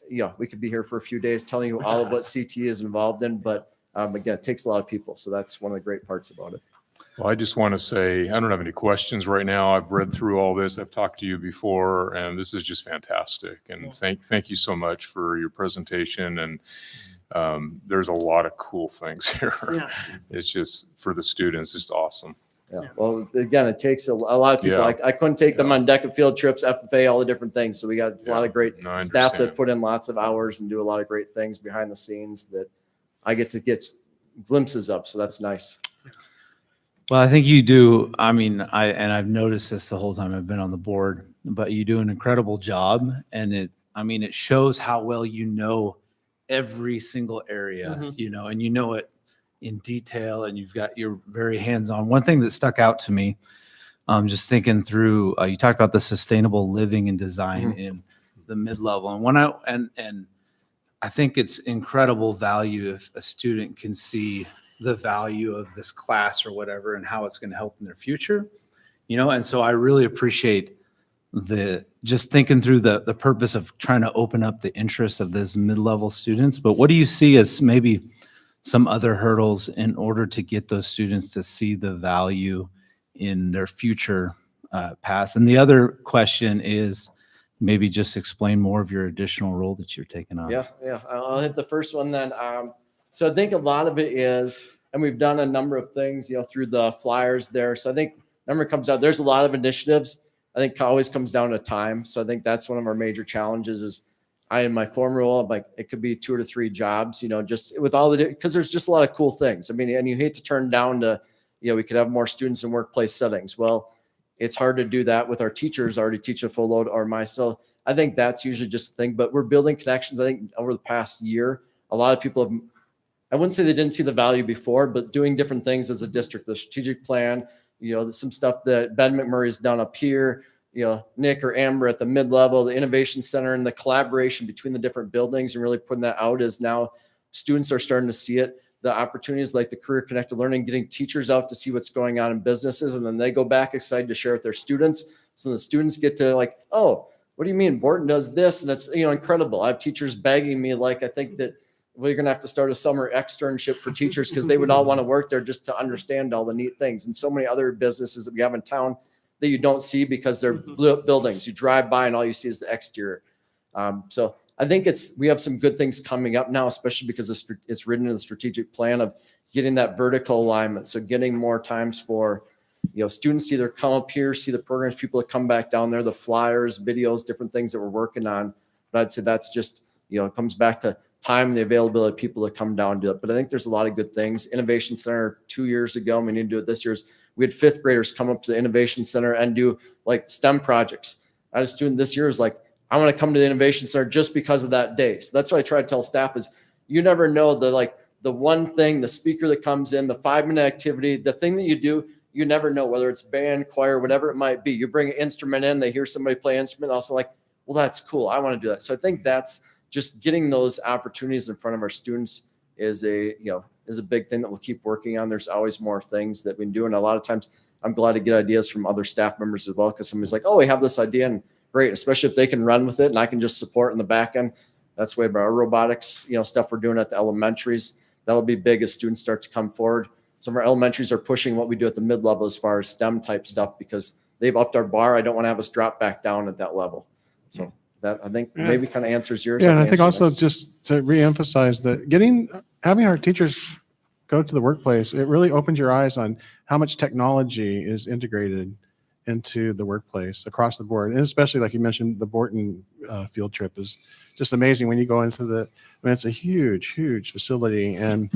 we could be here for a few days telling you all of what CT is involved in, but again, it takes a lot of people. So that's one of the great parts about it. Well, I just want to say, I don't have any questions right now. I've read through all this. I've talked to you before, and this is just fantastic. And thank you so much for your presentation. And there's a lot of cool things here. Yeah. It's just, for the students, just awesome. Yeah. Well, again, it takes a lot of people. Yeah. I couldn't take them on DECA field trips, FFA, all the different things. So we got a lot of great No, I staff that understand. put in lots of hours and do a lot of great things behind the scenes that I get glimpses of. So that's nice. Well, I think you do. I mean, I've noticed this the whole time I've been on the board, but you do an incredible job. And it shows how well you know every single area, and you know it in detail, and you're very hands-on. One thing that stuck out to me, just thinking through, you talked about the sustainable living and design in the mid-level. And I think it's incredible value if a student can see the value of this class or whatever and how it's going to help in their future, and so I really appreciate just thinking through the purpose of trying to open up the interest of those mid-level students. But what do you see as maybe some other hurdles in order to get those students to see the value in their future paths? And the other question is, maybe just explain more of your additional role that you're taking on. Yeah. I'll hit the first one then. So I think a lot of it is, and we've done a number of things, through the flyers there. So I think number comes out, there's a lot of initiatives. I think always comes down to time. So I think that's one of our major challenges is in my former role, it could be 2 to 3 jobs, just with all because there's just a lot of cool things. I mean, and you hate to turn down to, we could have more students in workplace settings. Well, it's hard to do that with our teachers already teach a full load or myself. I think that's usually just the thing, but we're building connections. I think over the past year, a lot of people have, I wouldn't say they didn't see the value before, but doing different things as a district, the strategic plan, some stuff that Ben McMurray's done up here, Nick or Amber at the mid-level, the innovation center, and the collaboration between the different buildings and really putting that out is now students are starting to see it. The opportunities like the career connected learning, getting teachers out to see what's going on in businesses, and then they go back excited to share with their students. So the students get to oh, what do you mean Borton does this? And it's, incredible. I have teachers begging me, I think that we're going to have to start a summer externship for teachers because they would all want to work there just to understand all the neat things. And so many other businesses that we have in town that you don't see because they're buildings. You drive by and all you see is the exterior. So I think we have some good things coming up now, especially because it's written in the strategic plan of getting that vertical alignment. So getting more times for, students to either come up here, see the programs, people that come back down there, the flyers, videos, different things that we're working on. But I'd say that's just, it comes back to time and the availability of people to come down and do it. But I think there's a lot of good things. Innovation Center 2 years ago, we need to do it this year. We had 5th graders come up to the Innovation Center and do STEM projects. I had a student this year is I want to come to the Innovation Center just because of that day. So that's what I try to tell staff is you never know the one thing, the speaker that comes in, the 5-minute activity, the thing that you do, you never know whether it's band, choir, whatever it might be. You bring an instrument in, they hear somebody play an instrument, also well, that's cool. I want to do that. So I think that's just getting those opportunities in front of our students is a big thing that we'll keep working on. There's always more things that we can do. And a lot of times I'm glad to get ideas from other staff members as well, because somebody's like, oh, we have this idea, and great, especially if they can run with it and I can just support in the back end. That's way about our robotics, stuff we're doing at the elementaries. That'll be big as students start to come forward. Some of our elementaries are pushing what we do at the mid-level as far as STEM type stuff, because they've upped our bar. I don't want to have us drop back down at that level. So that, I think, maybe kind of answers yours. Yeah, and I can think answer also next. just to reemphasize that having our teachers go to the workplace, it really opens your eyes on how much technology is integrated into the workplace across the board. And especially, like you mentioned, the Borton field trip is just amazing when you go into it's a huge, huge facility, and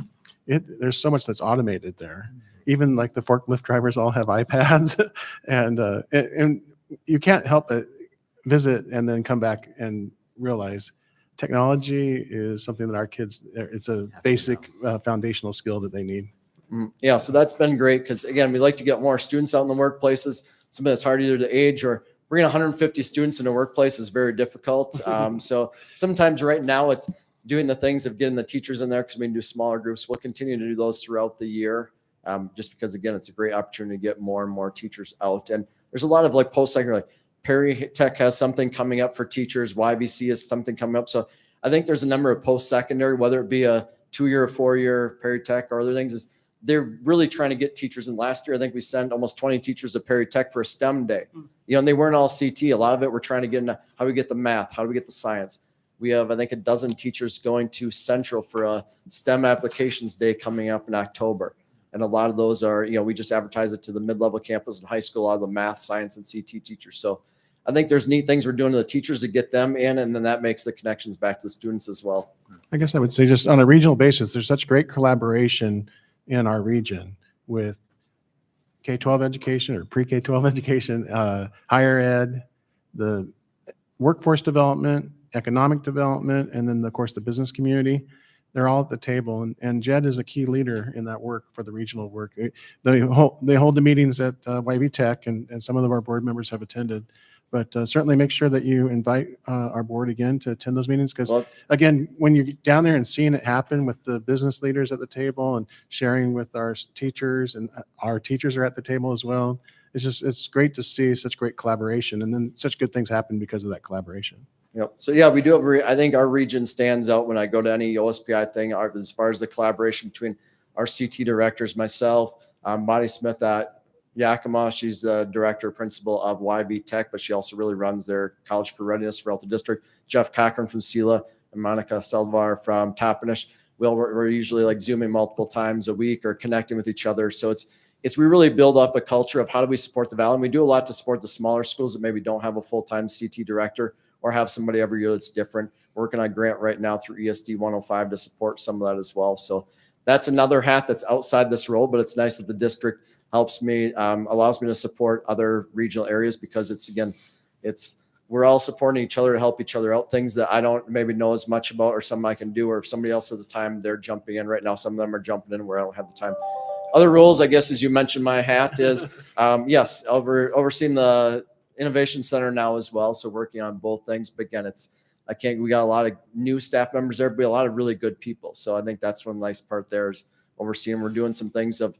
there's so much that's automated there. Even like the forklift drivers all have iPads, and you can't help but visit and then come back and realize technology is something that our kids, it's a basic foundational skill that they need. Yeah, so that's been great, because again, we like to get more students out in the workplaces. Something that's hard either to age, or bringing 150 students in a workplace is very difficult. So sometimes right now it's doing the things of getting the teachers in there, because we can do smaller groups. We'll continue to do those throughout the year, just because, again, it's a great opportunity to get more and more teachers out. And there's a lot of like post-secondary, like Perry Tech has something coming up for teachers. YVC has something coming up. So I think there's a number of post-secondary, whether it be a 2-year or 4-year Perry Tech or other things, is they're really trying to get teachers in. Last year, I think we sent almost 20 teachers to Perry Tech for a STEM day. And they weren't all CT. A lot of it we're trying to get into how do we get the math, how do we get the science. We have, I think, a dozen teachers going to Central for a STEM applications day coming up in October. And a lot of those are, we just advertise it to the mid-level campus and high school, a lot of the math, science, and CT teachers. So I think there's neat things we're doing to the teachers to get them in, and then that makes the connections back to the students as well. I guess I would say, just on a regional basis, there's such great collaboration in our region with K-12 education or pre-K-12 education, higher ed, the workforce development, economic development, and then, of course, the business community. They're all at the table, and Jed is a key leader in that work for the regional work. They hold the meetings at YV Tech, and some of our board members have attended. But certainly make sure that you invite our board again to attend those meetings, because, again, when you're down there and seeing it happen with the business leaders at the table and sharing with our teachers, and our teachers are at the table as well, it's great to see such great collaboration, and then such good things happen because of that collaboration. Yep. So yeah, we do have, I think our region stands out when I go to any OSPI thing, as far as the collaboration between our CT directors, myself, Bonnie Smith at Yakima. She's the director principal of YV Tech, but she also really runs their college career readiness for Alta District. Jeff Cochran from SELA and Monica Salvar from Toppenish. We're usually like Zooming multiple times a week or connecting with each other. So we really build up a culture of how do we support the Valley. And we do a lot to support the smaller schools that maybe don't have a full-time CT director, or have somebody every year that's different. We're working on a grant right now through ESD 105 to support some of that as well. So that's another hat that's outside this role, but it's nice that the district helps me, allows me to support other regional areas, because we're all supporting each other to help each other out. Things that I don't maybe know as much about, or something I can do, or if somebody else has the time, they're jumping in right now. Some of them are jumping in where I don't have the time. Other roles, I guess, as you mentioned, my hat is, yes, overseeing the Innovation Center now as well. So working on both things. But again, we got a lot of new staff members there, but a lot of really good people. So I think that's one nice part there is overseeing. We're doing some things of,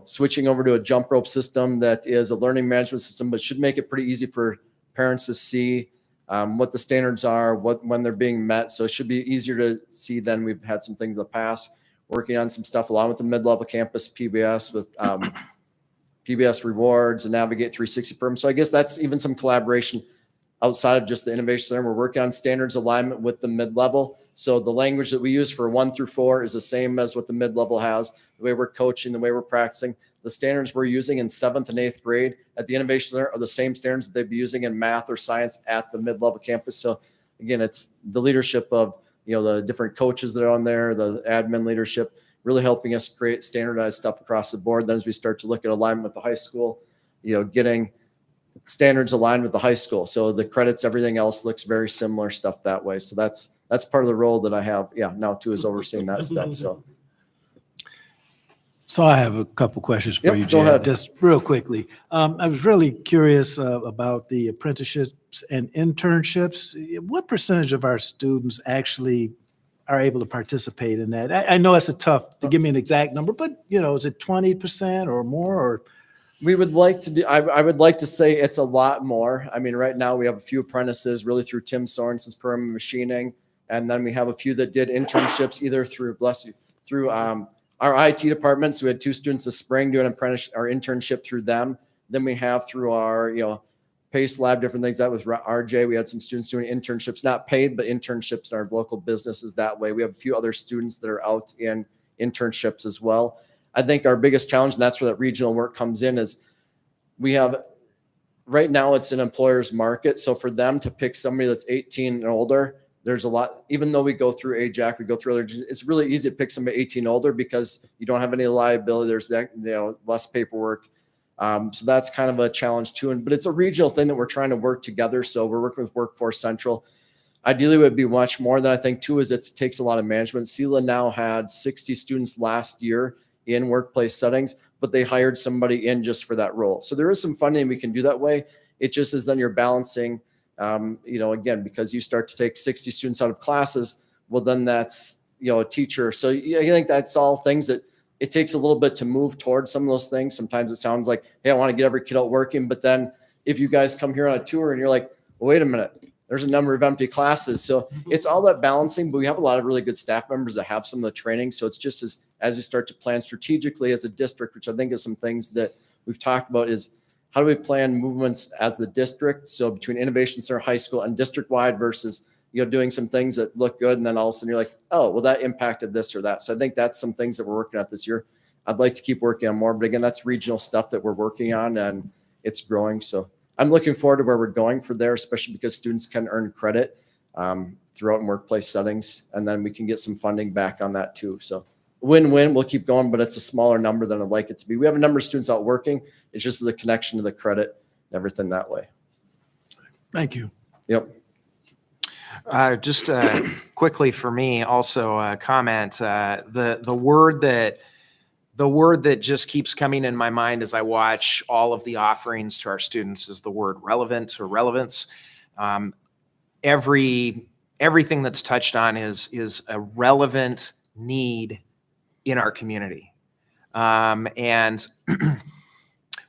switching over to a jump rope system that is a learning management system, but should make it pretty easy for parents to see what the standards are, when they're being met. So it should be easier to see than we've had some things in the past. Working on some stuff along with the mid-level campus PBS with PBS rewards and Navigate 360 program. So I guess that's even some collaboration outside of just the Innovation Center. We're working on standards alignment with the mid-level. So the language that we use for 1 through 4 is the same as what the mid-level has. The way we're coaching, the way we're practicing, the standards we're using in 7th and 8th grade at the Innovation Center are the same standards that they'd be using in math or science at the mid-level campus. So again, it's the leadership of, the different coaches that are on there, the admin leadership, really helping us create standardized stuff across the board. Then as we start to look at alignment with the high school, getting standards aligned with the high school. So the credits, everything else looks very similar stuff that way. So that's part of the role that I have. Yeah. Now too, is overseeing that stuff. So I have a couple questions for Yep, you, go Jed, ahead. just real quickly. I was really curious about the apprenticeship and internships. What percentage of our students actually are able to participate in that? I know it's tough to give me an exact number, but is it 20% or more? Or We would like to do, I would like to say it's a lot more. I mean, right now we have a few apprentices really through Tim Sorensen's program of machining. And then we have a few that did internships either through, bless you, through our IT department. So we had 2 students this spring doing apprentice or internship through them. Then we have through our, PACE lab, different things. That with RJ, we had some students doing internships, not paid, but internships in our local businesses that way. We have a few other students that are out in internships as well. I think our biggest challenge, and that's where that regional work comes in, is we have right now it's an employer's market. So for them to pick somebody that's 18 and older, there's a lot, even though we go through AJAC, we go through other, it's really easy to pick somebody 18 older because you don't have any liability. There's that, less paperwork. So that's kind of a challenge too. But it's a regional thing that we're trying to work together. So we're working with Workforce Central. Ideally, it would be much more than I think too, is it takes a lot of management. SELA now had 60 students last year in workplace settings, but they hired somebody in just for that role. So there is some funding we can do that way. It just is then you're balancing, again, because you start to take 60 students out of classes, well, then that's, a teacher. So I think that's all things that it takes a little bit to move towards some of those things. Sometimes it sounds like, hey, I want to get every kid out working. But then if you guys come here on a tour and you're like, well, wait a minute, there's a number of empty classes. So it's all that balancing, but we have a lot of really good staff members that have some of the training. So it's just as you start to plan strategically as a district, which I think is some things that we've talked about, is how do we plan movements as the district? So between Innovation Center High School and district-wide versus, doing some things that look good. And then all of a sudden you're like, oh, well, that impacted this or that. So I think that's some things that we're working at this year. I'd like to keep working on more, but again, that's regional stuff that we're working on and it's growing. So I'm looking forward to where we're going for there, especially because students can earn credit throughout in workplace settings. And then we can get some funding back on that too. So win-win, we'll keep going, but it's a smaller number than I'd like it to be. We have a number of students out working. It's just the connection to the credit and everything that way. thank you. Yep. Just quickly for me, also a comment. The word that just keeps coming in my mind as I watch all of the offerings to our students is the word relevant or relevance. Everything that's touched on is a relevant need in our community. And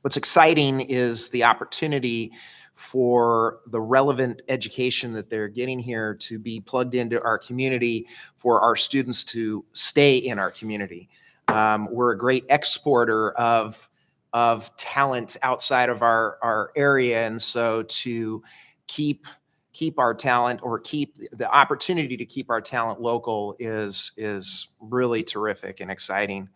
what's exciting is the opportunity for the relevant education that they're getting here to be plugged into our community, for our students to stay in our community. We're a great exporter of talent outside of our area. And so to keep our talent, or keep the opportunity to keep our talent local, is really terrific and exciting.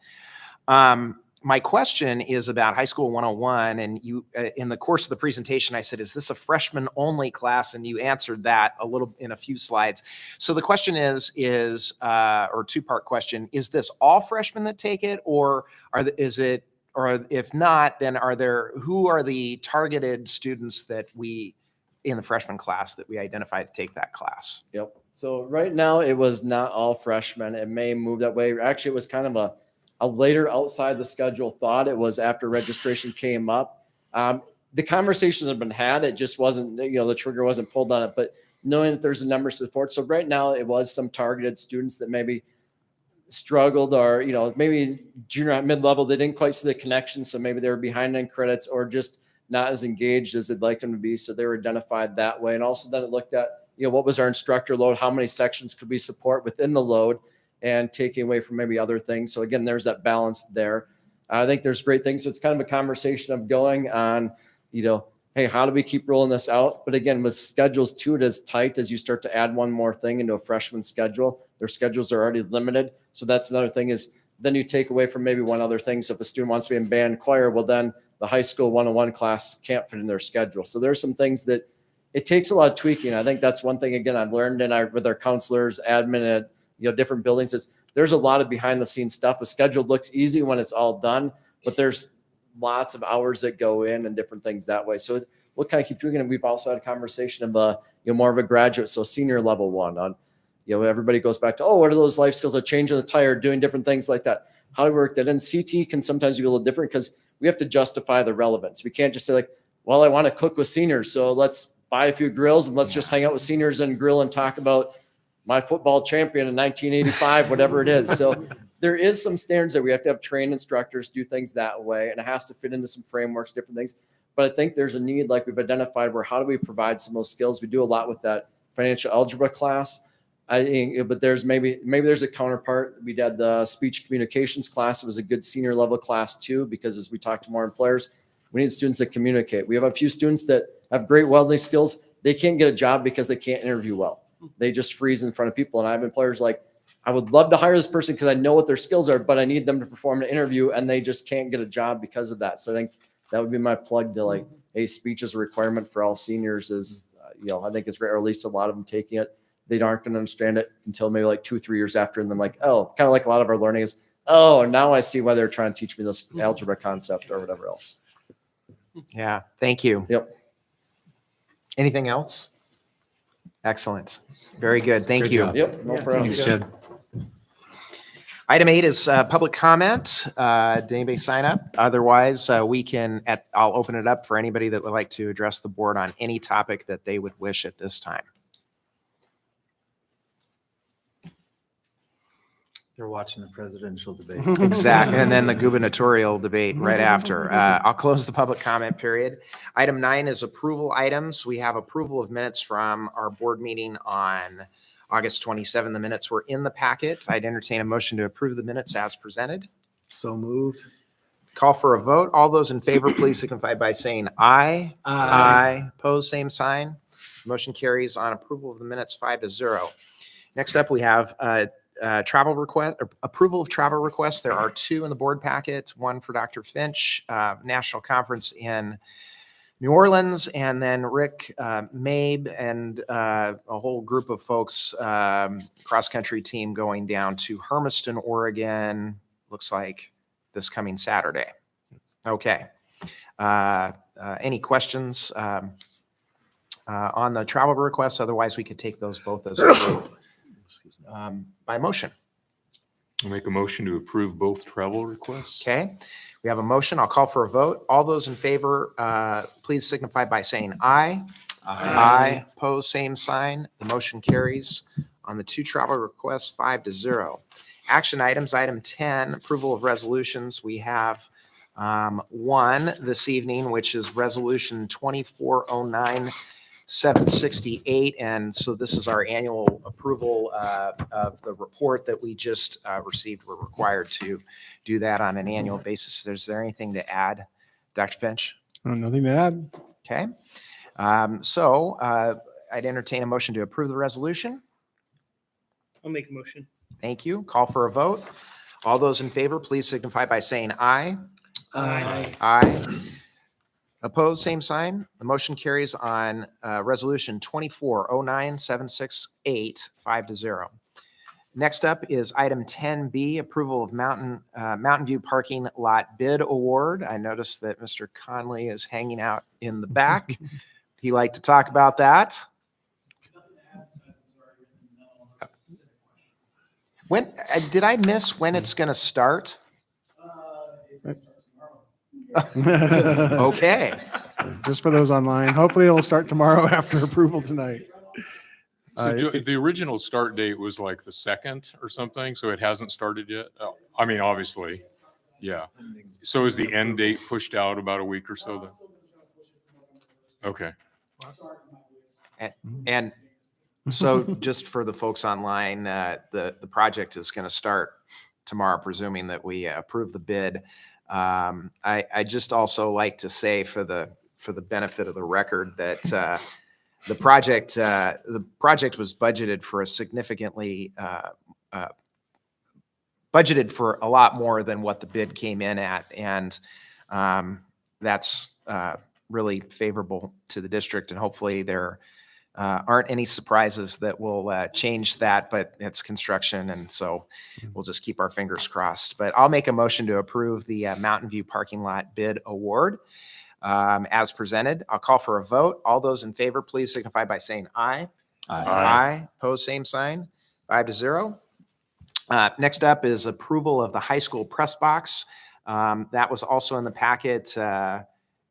My question is about High School 101, and you, in the course of the presentation, I said, is this a freshman only class? And you answered that a little in a few slides. So the question is or two-part question, is this all freshmen that take it, or or if not, then who are the targeted students that we, in the freshman class, that we identified to take that class? Yep. So right now it was not all freshmen. It may move that way. Actually, it was kind of a later outside the schedule thought. It was after registration came up. The conversations have been had. It just wasn't, the trigger wasn't pulled on it, but knowing that there's a number of support. So right now it was some targeted students that maybe struggled, or, maybe junior mid-level, they didn't quite see the connection. So maybe they were behind in credits or just not as engaged as they'd like them to be. So they were identified that way. And also then it looked at, what was our instructor load? How many sections could we support within the load, and taking away from maybe other things. So again, there's that balance there. I think there's great things. So it's kind of a conversation of going on, hey, how do we keep rolling this out? But again, with schedules too, it is tight as you start to add one more thing into a freshman schedule. Their schedules are already limited. So that's another thing, is then you take away from maybe one other thing. So if a student wants to be in band choir, well, then the high school 101 class can't fit in their schedule. So there's some things that it takes a lot of tweaking. I think that's one thing, again, I've learned with our counselors, admin, and different buildings, is there's a lot of behind the scenes stuff. A schedule looks easy when it's all done, but there's lots of hours that go in and different things that way. So we'll kind of keep tweaking. And we've also had a conversation of more of a graduate, so senior level one on, everybody goes back to, what are those life skills of changing the tire, doing different things like that. How do we work that in? CT can sometimes be a little different because we have to justify the relevance. We can't just say like, well, I want to cook with seniors, so let's buy a few grills and let's just hang out with seniors and grill and talk about my football champion in 1985, whatever it is. So there is some standards that we have to have trained instructors do things that way, and it has to fit into some frameworks, different things. But I think there's a need, like we've identified, where how do we provide some of those skills? We do a lot with that financial algebra class. I think, but there's maybe there's a counterpart. We did the speech communications class. It was a good senior level class too, because as we talk to more employers, we need students that communicate. We have a few students that have great welding skills. They can't get a job because they can't interview well. They just freeze in front of people. And I have employers like, I would love to hire this person because I know what their skills are, but I need them to perform an interview, and they just can't get a job because of that. So I think that would be my plug to like, hey, speech is a requirement for all seniors is, I think it's great, or at least a lot of them taking it. They aren't going to understand it until maybe like 2-3 years after. And then like, oh, kind of like a lot of our learning is, oh, now I see why they're trying to teach me this algebra concept or whatever else. Yeah, thank you. Yep. Anything else? Excellent. Very good. Thank Good you. job. Yep. No problem. Thanks, Jed. Item 8 is public comment. Did anybody sign up? Otherwise, I'll open it up for anybody that would like to address the board on any topic that they would wish at this time. They're watching the presidential debate. Exactly. And then the gubernatorial debate right after. I'll close the public comment period. Item 9 is approval items. We have approval of minutes from our board meeting on August 27. The minutes were in the packet. I'd entertain a motion to approve the minutes as presented. So moved. Call for a vote. All those in favor, please signify by saying aye. Aye. Pose same sign. Motion carries on approval of the minutes 5-0. Next up, we have travel request, or approval of travel requests. There are 2 in the board packet, one for Dr. Finch, national conference in New Orleans, and then Rick Mabe and a whole group of folks, cross-country team going down to Hermiston, Oregon, looks like this coming Saturday. Okay. Any questions on the travel requests? Otherwise, we could take those both as a group. By motion. I'll make a motion to approve both travel requests. Okay, we have a motion. I'll call for a vote. All those in favor, please signify by saying aye. Aye. Pose same sign. The motion carries on the 2 travel requests 5-0. Action items, item 10, approval of resolutions. We have one this evening, which is resolution 2409-768. And so this is our annual approval of the report that we just received. We're required to do that on an annual basis. Is there anything to add, Dr. Finch? Nothing to add. Okay. So I'd entertain a motion to approve the resolution. I'll make a motion. Thank you. Call for a vote. All those in favor, please signify by saying aye. Aye. Aye. Opposed, same sign. The motion carries on resolution 2409-768, 5-0. Next up is item 10B, approval of Mountain View parking lot bid award. I noticed that Mr. Conley is hanging out in the back. He'd like to talk about that. When did I miss when it's going to start? Okay. Just for those online. Hopefully it'll start tomorrow after approval tonight. So the original start date was like the 2nd or something, so it hasn't started yet? Oh, I mean, obviously, yeah. So is the end date pushed out about a week or so then? Okay. And so just for the folks online, the project is going to start tomorrow, presuming that we approve the bid. I just also like to say for the benefit of the record that the project was budgeted for a significantly budgeted for a lot more than what the bid came in at, and that's really favorable to the district, and hopefully there aren't any surprises that will change that, but it's construction, and so we'll just keep our fingers crossed. But I'll make a motion to approve the Mountain View parking lot bid award as presented. I'll call for a vote. All those in favor, please signify by saying aye. Aye. Pose same sign. 5-0. Next up is approval of the high school press box. That was also in the packet.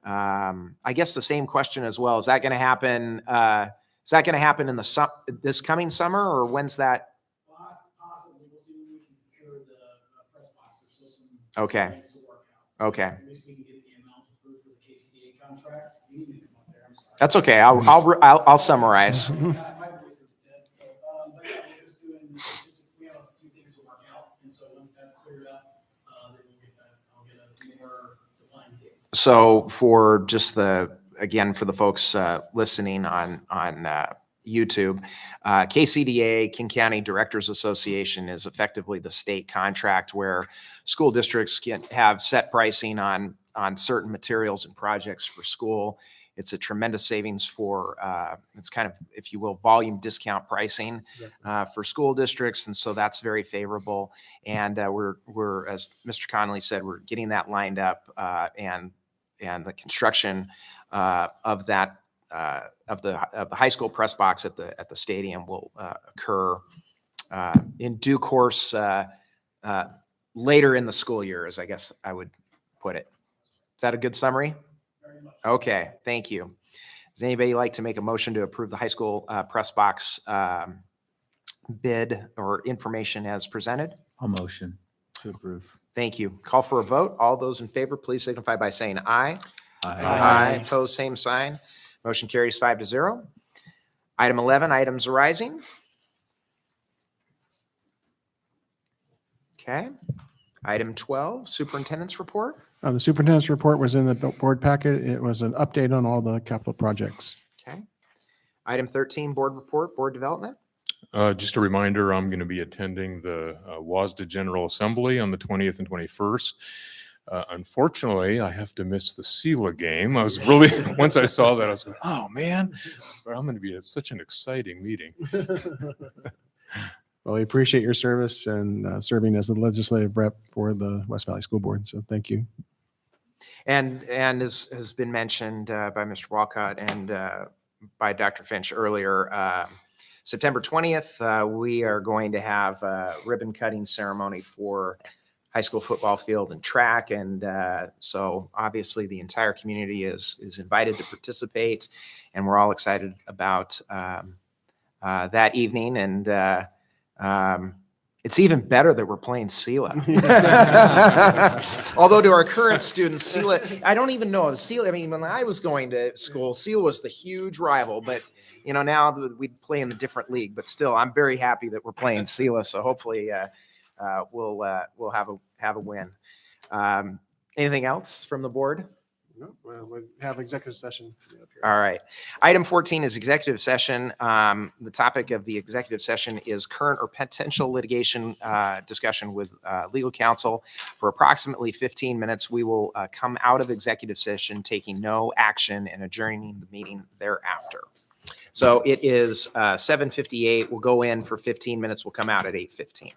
I guess the same question as well. Is that going to happen? Is that going to happen in this coming summer, or when's that? Possibly, we'll see when we can procure the press box. There's still some Okay. things to work out. Okay. At least we can get the amount approved for the KCDA contract. You need to come up there, I'm sorry. That's okay. I'll summarize. My voice is dead, so, but yeah, we're just doing, we have a few things to work out, and so once that's cleared up, then we'll get that, I'll get a more defined date. So for just again, for the folks listening on YouTube, KCDA, King County Directors Association, is effectively the state contract where school districts can have set pricing on certain materials and projects for school. It's a tremendous savings for, it's kind of, if you will, volume discount pricing for school districts. And so that's very favorable. And we're, as Mr. Connolly said, we're getting that lined up, and the construction of that of the high school press box at the stadium will occur in due course later in the school year, as I guess I would put it. Is that a good summary? Okay, thank you. Does anybody like to make a motion to approve the high school press box bid or information as presented? I'll motion to approve. Thank you. Call for a vote. All those in favor, please signify by saying aye. Aye. Opposed, same sign. Motion carries 5-0. Item 11, items arising. Okay. Item 12, superintendent's report. The superintendent's report was in the board packet. It was an update on all the capital projects. Okay. Item 13, board report, board development. Just a reminder, I'm going to be attending the WVSD General Assembly on the 20th and 21st. Unfortunately, I have to miss the SELA game. I was really, once I saw that, I was going, oh man, but I'm going to be at such an exciting meeting. Well, we appreciate your service and serving as the legislative rep for the West Valley School Board. So thank you. And as has been mentioned by Mr. Walcott and by Dr. Finch earlier, September 20th, we are going to have a ribbon cutting ceremony for high school football field and track. And so obviously the entire community is invited to participate, and we're all excited about that evening. And it's even better that we're playing SELA. Although to our current students, SELA, I don't even know if SELA, I mean, when I was going to school, SELA was the huge rival, but you know, now we play in the different league, but still I'm very happy that we're playing SELA. So hopefully we'll have a win. Anything else from the board? No, we have executive session. All right. Item 14 is executive session. The topic of the executive session is current or potential litigation discussion with legal counsel. For approximately 15 minutes, we will come out of executive session, taking no action and adjourning the meeting thereafter. So it is 7:58. We'll go in for 15 minutes. We'll come out at 8:15.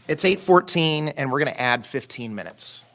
It's 8:14 and we're going to add 15 minutes.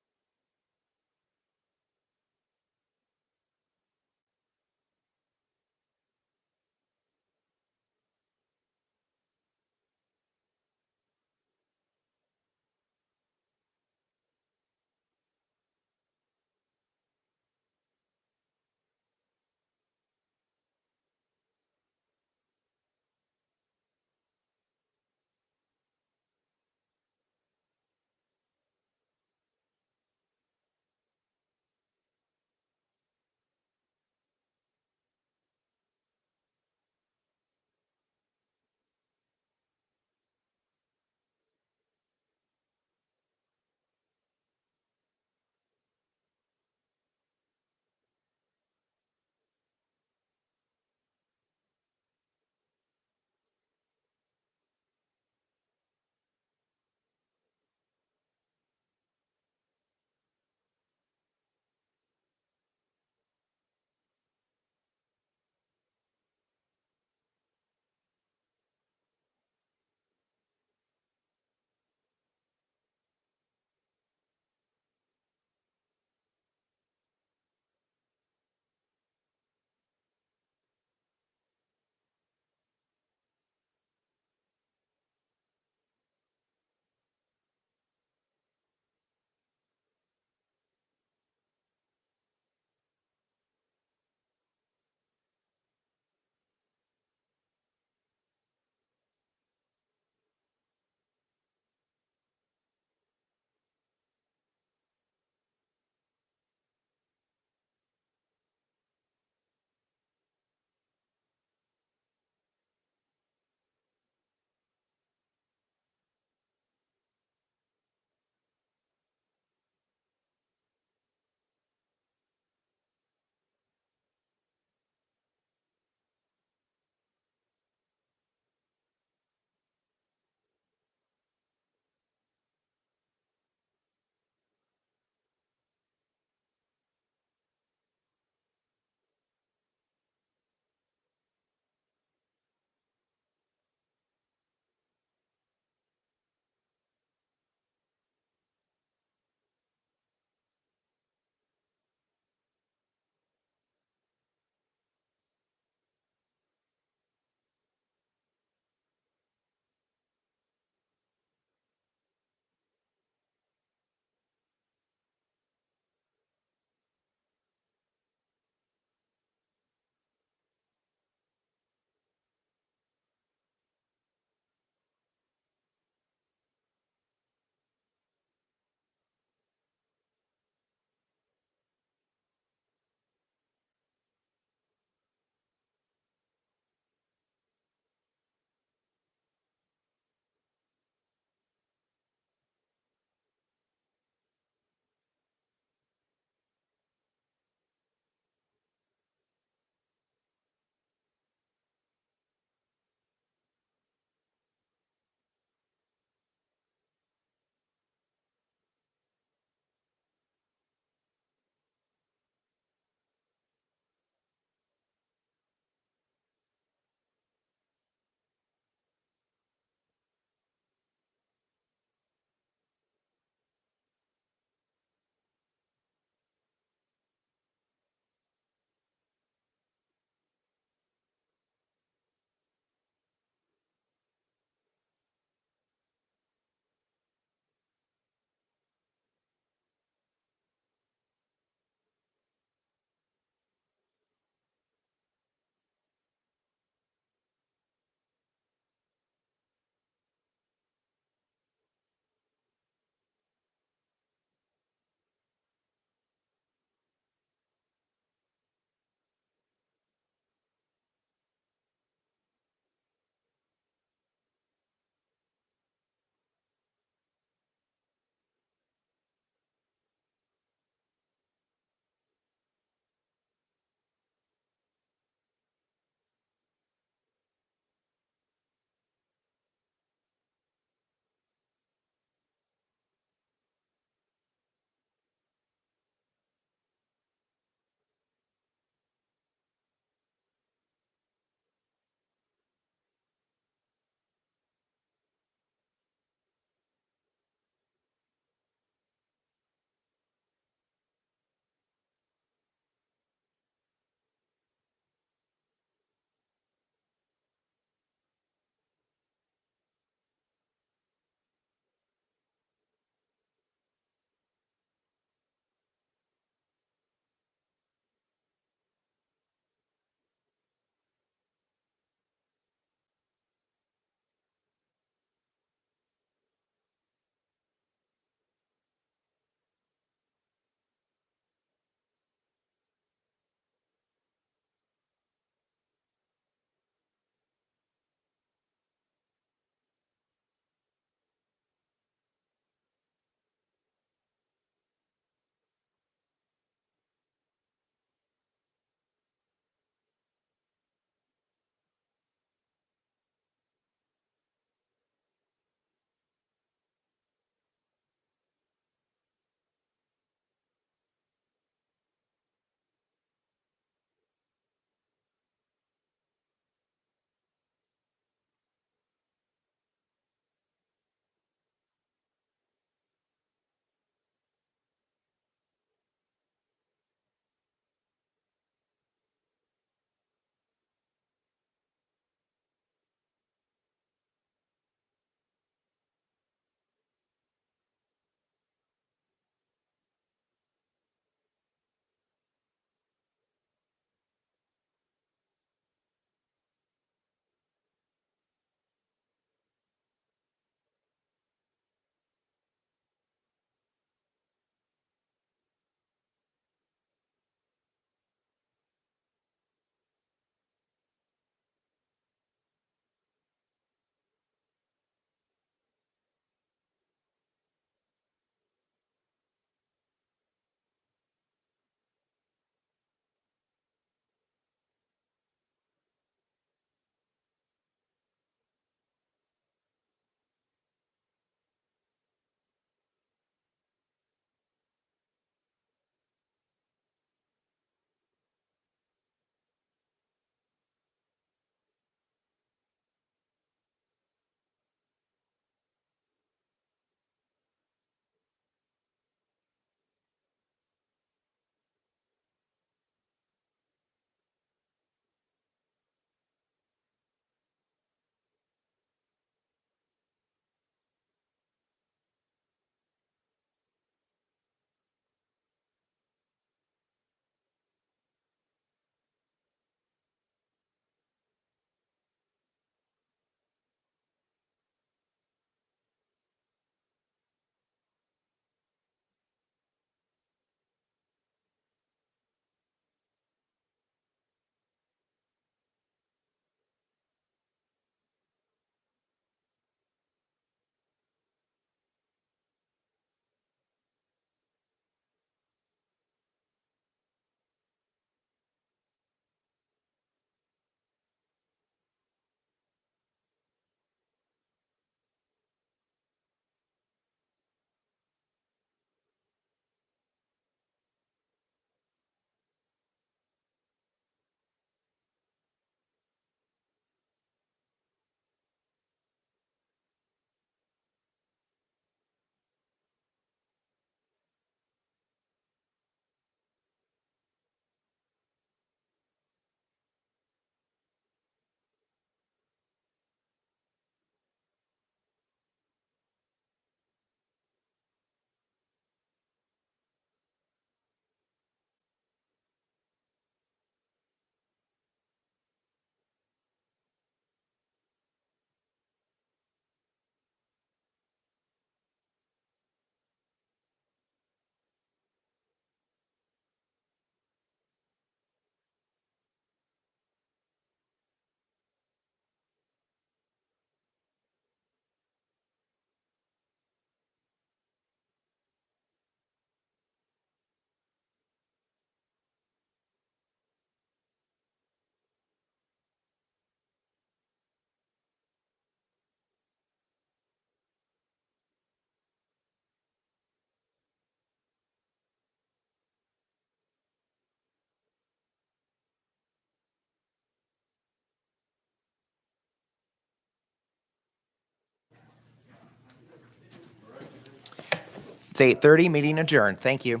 It's 8:30, meeting adjourned. Thank you.